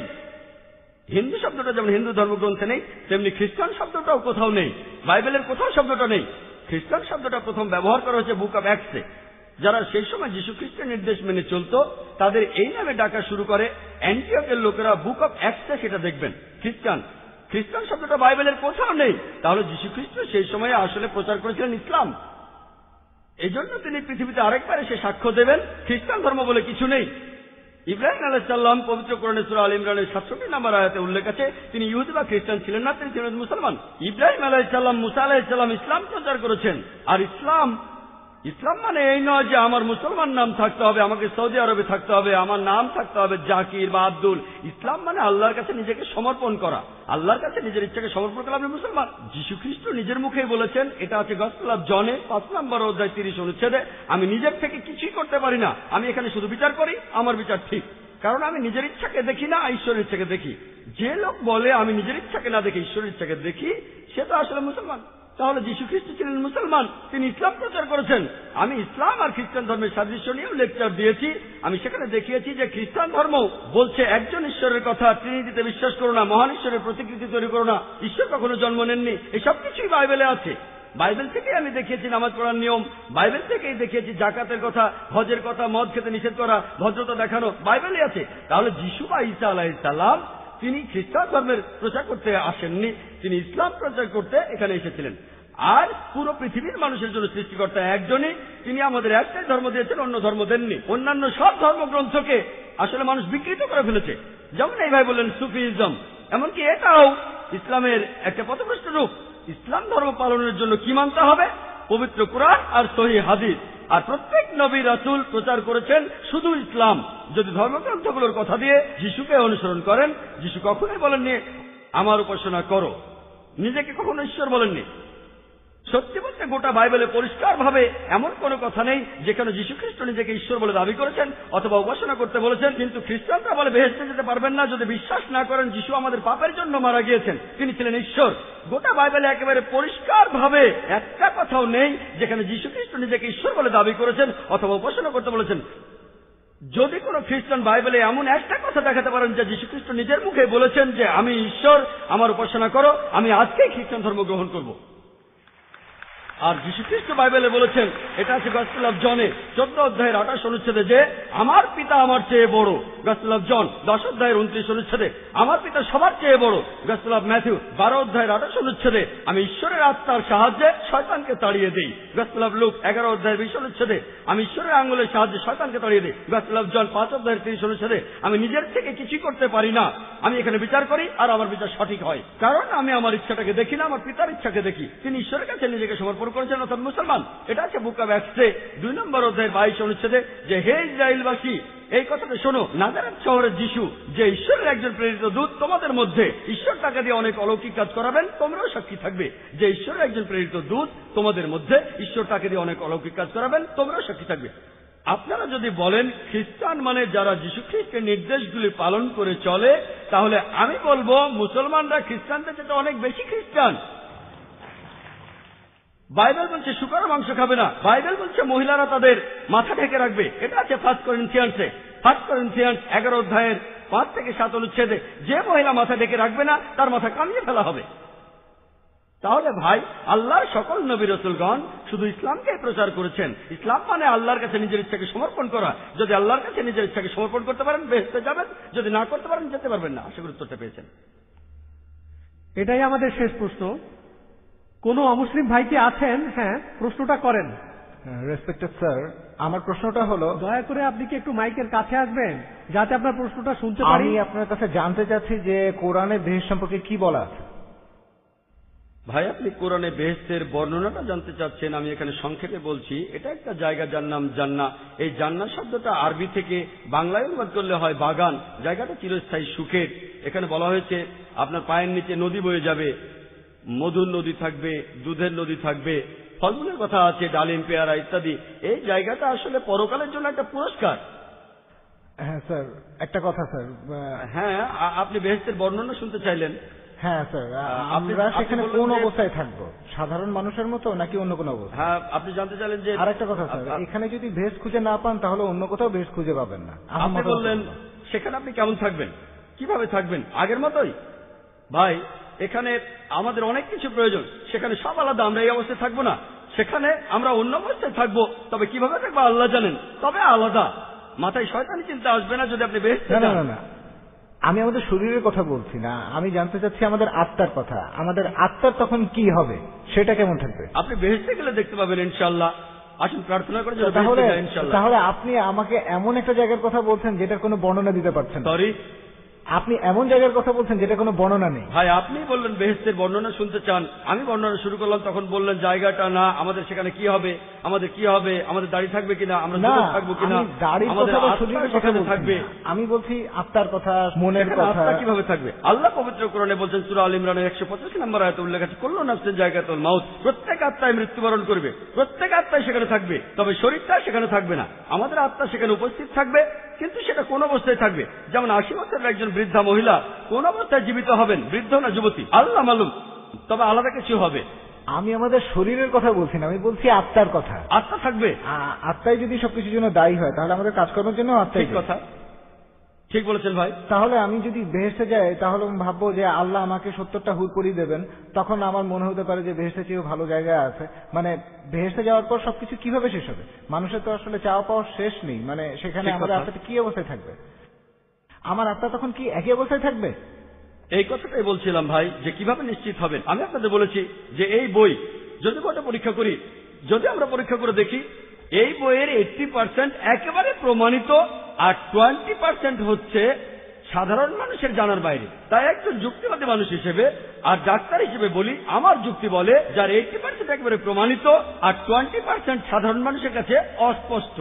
হিন্দু শব্দটা যেমন হিন্দু ধর্মগ্রন্থে নেই, তেমনি খ্রিস্টান শব্দটাও কোথাও নেই, বাইবেলের কোথাও শব্দটা নেই। খ্রিস্টান শব্দটা প্রথম ব্যবহার করা হয়েছে বুক অব অ্যাক্টসে। যারা সেই সময় যীশু খ্রিস্টের নির্দেশ মেনে চলত তাদের এই নামে ডাকা শুরু করে। অ্যান্টিওকের লোকেরা বুক অব অ্যাক্টসে সেটা দেখবেন খ্রিস্টান। খ্রিস্টান শব্দটা বাইবেলের কোথাও নেই। তাহলে যীশু খ্রিস্ট সেই সময়ে আসলে প্রচার করেছিলেন ইসলাম। এই জন্য তিনি পৃথিবীতে আরেকবার এসে সাক্ষ্য দেবেন খ্রিস্টান ধর্ম বলে কিছু নেই। ইব্রাহিম আলাইহিস সালাম পবিত্র কোরআনে সূরা আল ইমরানের 67 নম্বর আয়াতে উল্লেখ আছে তিনি ইহুদি বা খ্রিস্টান ছিলেন না, তিনি ছিলেন মুসলমান। ইব্রাহিম আলাইহিস সালাম, মুসা আলাইহিস সালাম ইসলাম প্রচার করেছেন। আর ইসলাম মানে এই নয় যে আমার মুসলমান নাম থাকতে হবে, আমাকে সৌদি আরবে থাকতে হবে, আমার নাম থাকতে হবে জাকির বা আব্দুল। ইসলাম মানে আল্লাহর কাছে নিজেকে সমর্পণ করা, আল্লাহর কাছে নিজের ইচ্ছাকে সমর্পণ করা, আপনি মুসলমান। যীশু খ্রিস্ট নিজের মুখেই বলেছেন, এটা আছে গসপেল অফ জনে 5 নম্বর অধ্যায় 30 অনুচ্ছেদে, আমি নিজের থেকে কিছুই করতে পারি না, আমি এখানে শুধু বিচার করি, আমার বিচার ঠিক, কারণ আমি নিজের ইচ্ছাকে দেখি না, ঈশ্বরের ইচ্ছাকে দেখি। যে লোক বলে আমি নিজের ইচ্ছাকে না দেখি ঈশ্বরের ইচ্ছাকে দেখি, সে তো আসলে মুসলমান। তাহলে যীশু খ্রিস্ট ছিলেন মুসলমান, তিনি ইসলাম প্রচার করেছেন। আমি ইসলাম আর খ্রিস্টান ধর্মের সাদৃশ্য নিয়েও লেকচার দিয়েছি। আমি সেখানে দেখিয়েছি যে খ্রিস্টান ধর্ম বলছে একজন ঈশ্বরের কথা, ট্রিনিটিতে বিশ্বাস করো না, মহান ঈশ্বরের প্রতিকৃতি তৈরি করো না, ঈশ্বর কখনো জন্ম নেননি, এসব কিছুই বাইবেলে আছে। বাইবেল থেকেই আমি দেখিয়েছি নামাজ পড়ার নিয়ম, বাইবেল থেকেই দেখিয়েছি জাকাতের কথা, হজের কথা, মদ খেতে নিষেধ করা, ভদ্রতা দেখানো, বাইবেলে আছে। তাহলে যীশু বা ঈসা আলাইহিস সালাম তিনি খ্রিস্টান ধর্মের প্রচার করতে আসেননি, তিনি ইসলাম প্রচার করতে এখানে এসেছিলেন। আর পুরো পৃথিবীর মানুষের জন্য সৃষ্টিকর্তা একজনই, তিনি আমাদের একটাই ধর্ম দিয়েছেন, অন্য ধর্ম দেননি। অন্যান্য সব ধর্মগ্রন্থকে আসলে মানুষ বিকৃত করে ফেলেছে। যেমন এই ভাই বললেন সুফিজম, এমনকি এটাও ইসলামের একটা পথভ্রষ্ট রূপ। ইসলাম ধর্ম পালনের জন্য কি মানতে হবে? পবিত্র কুরআন আর সহিহ হাদিস। আর প্রত্যেক নবী রাসূল প্রচার করেছেন শুধু ইসলাম। যদি ধর্মগ্রন্থগুলোর কথা দিয়ে যিশুকে অনুসরণ করেন, যিশু কখনোই বলেননি আমার উপাসনা করো, নিজেকে কখনো ঈশ্বর বলেননি। সত্যি বলতে গোটা বাইবেলে পরিষ্কারভাবে এমন কোনো কথা নেই যেখানে যীশু খ্রিস্ট নিজেকে ঈশ্বর বলে দাবি করেছেন অথবা উপাসনা করতে বলেছেন। কিন্তু খ্রিস্টানরা বলে বেহেশতে যেতে পারবেন না যদি বিশ্বাস না করেন যিশু আমাদের পাপের জন্য মারা গিয়েছেন, তিনি ছিলেন ঈশ্বর। গোটা বাইবেলে একেবারে পরিষ্কারভাবে একটা কথাও নেই যেখানে যীশু খ্রিস্ট নিজেকে ঈশ্বর বলে দাবি করেছেন অথবা উপাসনা করতে বলেছেন। যদি কোনো খ্রিস্টান বাইবেলে এমন একটা কথা দেখাতে পারেন যে যীশু খ্রিস্ট নিজের মুখে বলেছেন যে আমি ঈশ্বর, আমার উপাসনা করো, আমি আজকেই খ্রিস্টান ধর্ম গ্রহণ করব। আর যীশু খ্রিস্ট বাইবেলে বলেছেন, এটা আছে গসপেল অফ জনে 14 অধ্যায়ের 28 অনুচ্ছেদে যে আমার পিতা আমার চেয়ে বড়। গসপেল অফ জন 10 অধ্যায়ের 29 অনুচ্ছেদে আমার পিতা সবার চেয়ে বড়। গসপেল অফ ম্যাথিউ 12 অধ্যায়ের 28 অনুচ্ছেদে আমি ঈশ্বরের আত্মার সাহায্যে শয়তানকে তাড়িয়ে দিই। গসপেল অফ লুক 11 অধ্যায়ের 20 অনুচ্ছেদে আমি ঈশ্বরের আঙ্গুলের সাহায্যে শয়তানকে তাড়িয়ে দিই। গসপেল অফ জন 5 অধ্যায়ের 30 অনুচ্ছেদে আমি নিজের থেকে কিছুই করতে পারি না, আমি এখানে বিচার করি আর আমার বিচার সঠিক হয়, কারণ আমি আমার ইচ্ছাটাকে দেখি না, আমার পিতার ইচ্ছাকে দেখি। তিনি ঈশ্বরের কাছে নিজেকে সমর্পণ করেছেন অর্থাৎ মুসলমান। এটা আছে বুক অব অ্যাক্টসে 2 নম্বর অধ্যায়ের 22 অনুচ্ছেদে যে হে ইসরায়েলবাসী, এই কথাটা শোনো, নাজারেত শহরের যিশু যে ঈশ্বরের একজন প্রেরিত দূত, তোমাদের মধ্যে ঈশ্বর তাকে দিয়ে অনেক অলৌকিক কাজ করাবেন, তোমরাও সাক্ষী থাকবে। যে ঈশ্বরের একজন প্রেরিত দূত, তোমাদের মধ্যে ঈশ্বর তাকে দিয়ে অনেক অলৌকিক কাজ করাবেন, তোমরাও সাক্ষী থাকবে। আপনারা যদি বলেন খ্রিস্টান মানে যারা যীশু খ্রিস্টের নির্দেশগুলি পালন করে চলে, তাহলে আমি বলবো মুসলমানরা খ্রিস্টানদের চেয়ে অনেক বেশি খ্রিস্টান। বাইবেল বলছে শুকর মাংস খাবে না, বাইবেল বলছে মহিলারা তাদের মাথা ঢেকে রাখবে। এটা আছে 1 করিন্থিয়ান্সে 11 অধ্যায়ের 5 থেকে 7 অনুচ্ছেদে যে মহিলা মাথা ঢেকে রাখবে না তার মাথা কামিয়ে ফেলা হবে। তাহলে ভাই, আল্লাহর সকল নবী রাসূলগণ শুধু ইসলামকে প্রচার করেছেন। ইসলাম মানে আল্লাহর কাছে নিজের ইচ্ছাকে সমর্পণ করা। যদি আল্লাহর কাছে নিজের ইচ্ছাকে সমর্পণ করতে পারেন বেহেশতে যাবেন, যদি না করতে পারেন যেতে পারবেন না। আশা করি উত্তরটা পেয়েছেন। এটাই আমাদের শেষ প্রশ্ন। কোনো অমুসলিম ভাই কি আছেন? হ্যাঁ, প্রশ্নটা করেন। রেসপেক্টেড স্যার, আমার প্রশ্নটা হলো, দয়া করে আপনি কি একটু মাইকের কাছে আসবেন যাতে আপনার প্রশ্নটা শুনতে পারি? আমি আপনার কাছে জানতে চাচ্ছি যে কোরআনে বেহেশত সম্পর্কে কি বলা আছে। ভাই, আপনি কোরআনে বেহেশতের বর্ণনাটা জানতে চাচ্ছেন, আমি এখানে সংক্ষেপে বলছি। এটা একটা জায়গা যার নাম জান্নাহ। এই জান্নাহ শব্দটা আরবি থেকে বাংলায় অনুবাদ করলে হয় বাগান। জায়গাটা চিরস্থায়ী সুখের। এখানে বলা হয়েছে আপনার পায়ের নিচে নদী বয়ে যাবে, মধুর নদী থাকবে, দুধের নদী থাকবে, ফলমূলের কথা আছে, ডালিম, পেয়ারা ইত্যাদি। এই জায়গাটা আসলে পরকালের জন্য একটা পুরস্কার। হ্যাঁ স্যার, একটা কথা স্যার। হ্যাঁ, আপনি বেহেশতের বর্ণনা শুনতে চাইলেন? হ্যাঁ স্যার, আমরা সেখানে কোন অবস্থায় থাকবো? সাধারণ মানুষের মতো নাকি অন্য কোনো অবস্থা? হ্যাঁ, আপনি জানতে চাইলেন যে আরেকটা কথা স্যার, এখানে যদি বেহেশত খুঁজে না পান তাহলে অন্য কোথাও বেহেশত খুঁজে পাবেন না। আপনি বললেন সেখানে আপনি কেমন থাকবেন? কিভাবে থাকবেন? আগের মতোই? ভাই, এখানে আমাদের অনেক কিছু প্রয়োজন, সেখানে সব আলাদা। আমরা এই অবস্থায় থাকবো না, সেখানে আমরা অন্য অবস্থায় থাকবো। তবে কিভাবে থাকবো আল্লাহ জানেন, তবে আলাদা। মাথায় শয়তানি চিন্তা আসবে না যদি আপনি বেহেশতে যান। না, আমি আমাদের শরীরের কথা বলছি না, আমি জানতে চাচ্ছি আমাদের আত্মার কথা। আমাদের আত্মার তখন কি হবে, সেটা কেমন থাকবে? আপনি বেহেশতে গেলে দেখতে পাবেন ইনশাআল্লাহ। আসুন প্রার্থনা করে তাহলে আপনি আমাকে এমন একটা জায়গার কথা বলছেন যেটার কোনো বর্ণনা দিতে পারছেন। সরি, আপনি এমন জায়গার কথা বলছেন যেটা কোনো বর্ণনা নেই। ভাই, আপনি বললেন বেহেশতের বর্ণনা শুনতে চান, আমি বর্ণনা শুরু করলাম, তখন বললেন জায়গাটা না, আমাদের সেখানে কি হবে, আমাদের কি হবে, আমাদের দাড়ি থাকবে কিনা, আমরা থাকবো কিনা, আমাদের সেখানে থাকবে। আমি বলছি আত্মার কথা, মনের কথা। আত্মা কিভাবে থাকবে? আল্লাহ পবিত্র কোরআনে বলছেন সূরা আল ইমরানের 185 নম্বর আয়াতে উল্লেখ আছে, কুল্লু নাফসিন যায়কাতুল মাউত, প্রত্যেক আত্মায় মৃত্যুবরণ করবে, প্রত্যেক আত্মায় সেখানে থাকবে, তবে শরীরটা সেখানে থাকবে না। আমাদের আত্মা সেখানে উপস্থিত থাকবে, কিন্তু সেটা কোন অবস্থায় থাকবে? যেমন 80 বছরের একজন বৃদ্ধা মহিলা কোন অবস্থায় জীবিত হবেন, বৃদ্ধ না যুবতী, আল্লাহ মালুম, তবে আলাদা কিছু হবে। আমি আমাদের শরীরের কথা বলছি না, আমি বলছি আত্মার কথা। আত্মা থাকবে। আত্মাই যদি সবকিছুর জন্য দায়ী হয়, তাহলে আমাদের কাজকর্মের জন্য আত্মাই। ঠিক কথা, ঠিক বলেছেন ভাই। তাহলে আমি যদি বেহেশতে যাই, তাহলে ভাববো যে আল্লাহ আমাকে 70টা হুর করিয়ে দেবেন, তখন আমার মনে হতে পারে যে বেহেশতে চেয়েও ভালো জায়গায় আছে। মানে বেহেশতে যাওয়ার পর সবকিছু কিভাবে শেষ হবে? মানুষের তো আসলে চাওয়া পাওয়ার শেষ নেই। মানে সেখানে আমাদের আত্মাটা কি অবস্থায় থাকবে? আমার আত্মা তখন কি একই অবস্থায় থাকবে? এই কথাটাই বলছিলাম ভাই, যে কিভাবে নিশ্চিত হবেন। আমি আপনাদের বলেছি যে এই বই যদি বইটা পরীক্ষা করি, যদি আমরা পরীক্ষা করে দেখি, এই বইয়ের 80% একেবারে প্রমাণিত, আর 20% হচ্ছে সাধারণ মানুষের জানার বাইরে। তাই একজন যুক্তিবাদী মানুষ হিসেবে আর ডাক্তার হিসেবে বলি, আমার যুক্তি বলে যার 80% একেবারে প্রমাণিত আর 20% সাধারণ মানুষের কাছে অস্পষ্ট।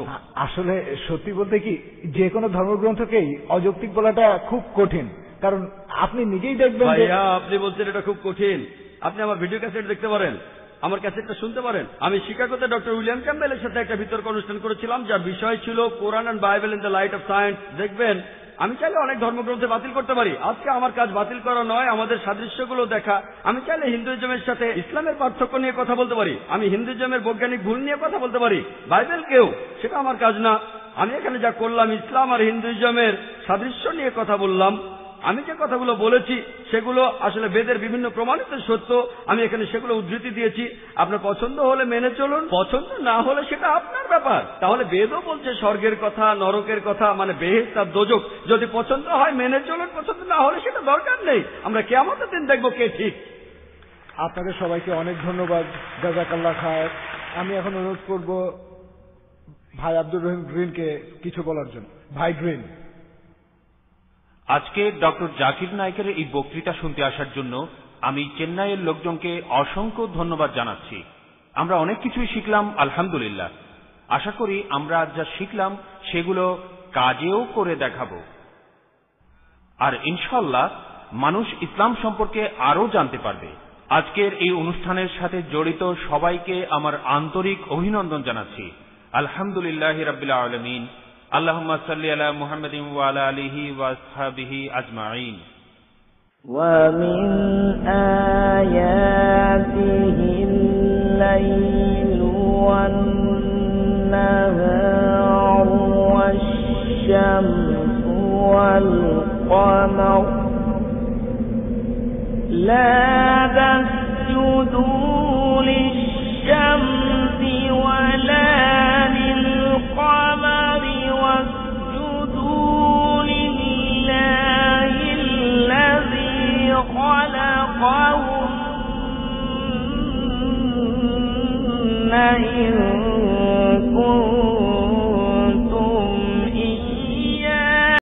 আসলে সত্যি বলতে কি, যে কোনো ধর্মগ্রন্থকেই অযৌক্তিক বলাটা খুব কঠিন, কারণ আপনি নিজেই দেখবেন। ভাইয়া, আপনি বলছেন এটা খুব কঠিন। আপনি আমার ভিডিও ক্যাসেট দেখতে পারেন, আমার ক্যাসেটটা শুনতে পারেন। আমি শিকাগোতে ডক্টর উইলিয়াম ক্যাম্বেলের সাথে একটা বিতর্ক অনুষ্ঠান করেছিলাম, যার বিষয় ছিল Quran and Bible in the light of science. দেখবেন, আমি চাইলে অনেক ধর্মগ্রন্থে বাতিল করতে পারি। আজকে আমার কাজ বাতিল করা নয়, আমাদের সাদৃশ্যগুলো দেখা। আমি চাইলে হিন্দুইজমের সাথে ইসলামের পার্থক্য নিয়ে কথা বলতে পারি, আমি হিন্দুইজমের বৈজ্ঞানিক ভুল নিয়ে কথা বলতে পারি, বাইবেলকেও। সেটা আমার কাজ না। আমি এখানে যা করলাম, ইসলাম আর হিন্দুইজমের সাদৃশ্য নিয়ে কথা বললাম। আমি যে কথাগুলো বলেছি সেগুলো আসলে বেদের বিভিন্ন প্রমাণিত সত্য, আমি এখানে সেগুলো উদ্ধৃতি দিয়েছি। আপনার পছন্দ হলে মেনে চলুন, পছন্দ না হলে সেটা আপনার ব্যাপার। তাহলে বেদও বলছে স্বর্গের কথা, নরকের কথা, মানে বেহেশত আর দোজখ। যদি পছন্দ হয় মেনে চলুন, পছন্দ না হলে সেটা দরকার নেই। আমরা কিয়ামতের দিন দেখবো কে ঠিক। আপনাদের সবাইকে অনেক ধন্যবাদ, জাযাকাল্লাহ খায়ের। আমি এখন অনুরোধ করব ভাই আব্দুর রহিম গ্রিনকে কিছু বলার জন্য। ভাই গ্রিন। আজকে ডক্টর জাকির নায়েকের এই বক্তৃতা শুনতে আসার জন্য আমি চেন্নাইয়ের লোকজনকে অসংখ্য ধন্যবাদ জানাচ্ছি। আমরা অনেক কিছুই শিখলাম, আলহামদুলিল্লাহ। আশা করি আমরা আজ যা শিখলাম সেগুলো কাজেও করে দেখাবো, আর ইনশাআল্লাহ মানুষ ইসলাম সম্পর্কে আরও জানতে পারবে। আজকের এই অনুষ্ঠানের সাথে জড়িত সবাইকে আমার আন্তরিক অভিনন্দন জানাচ্ছি। আলহামদুলিল্লাহি রাব্বিল আলামিন। اللهم صل على محمد وعلى آله وأصحابه أجمعين. ومن آياته الليل والنهار والشمس والقمر لا تسجدوا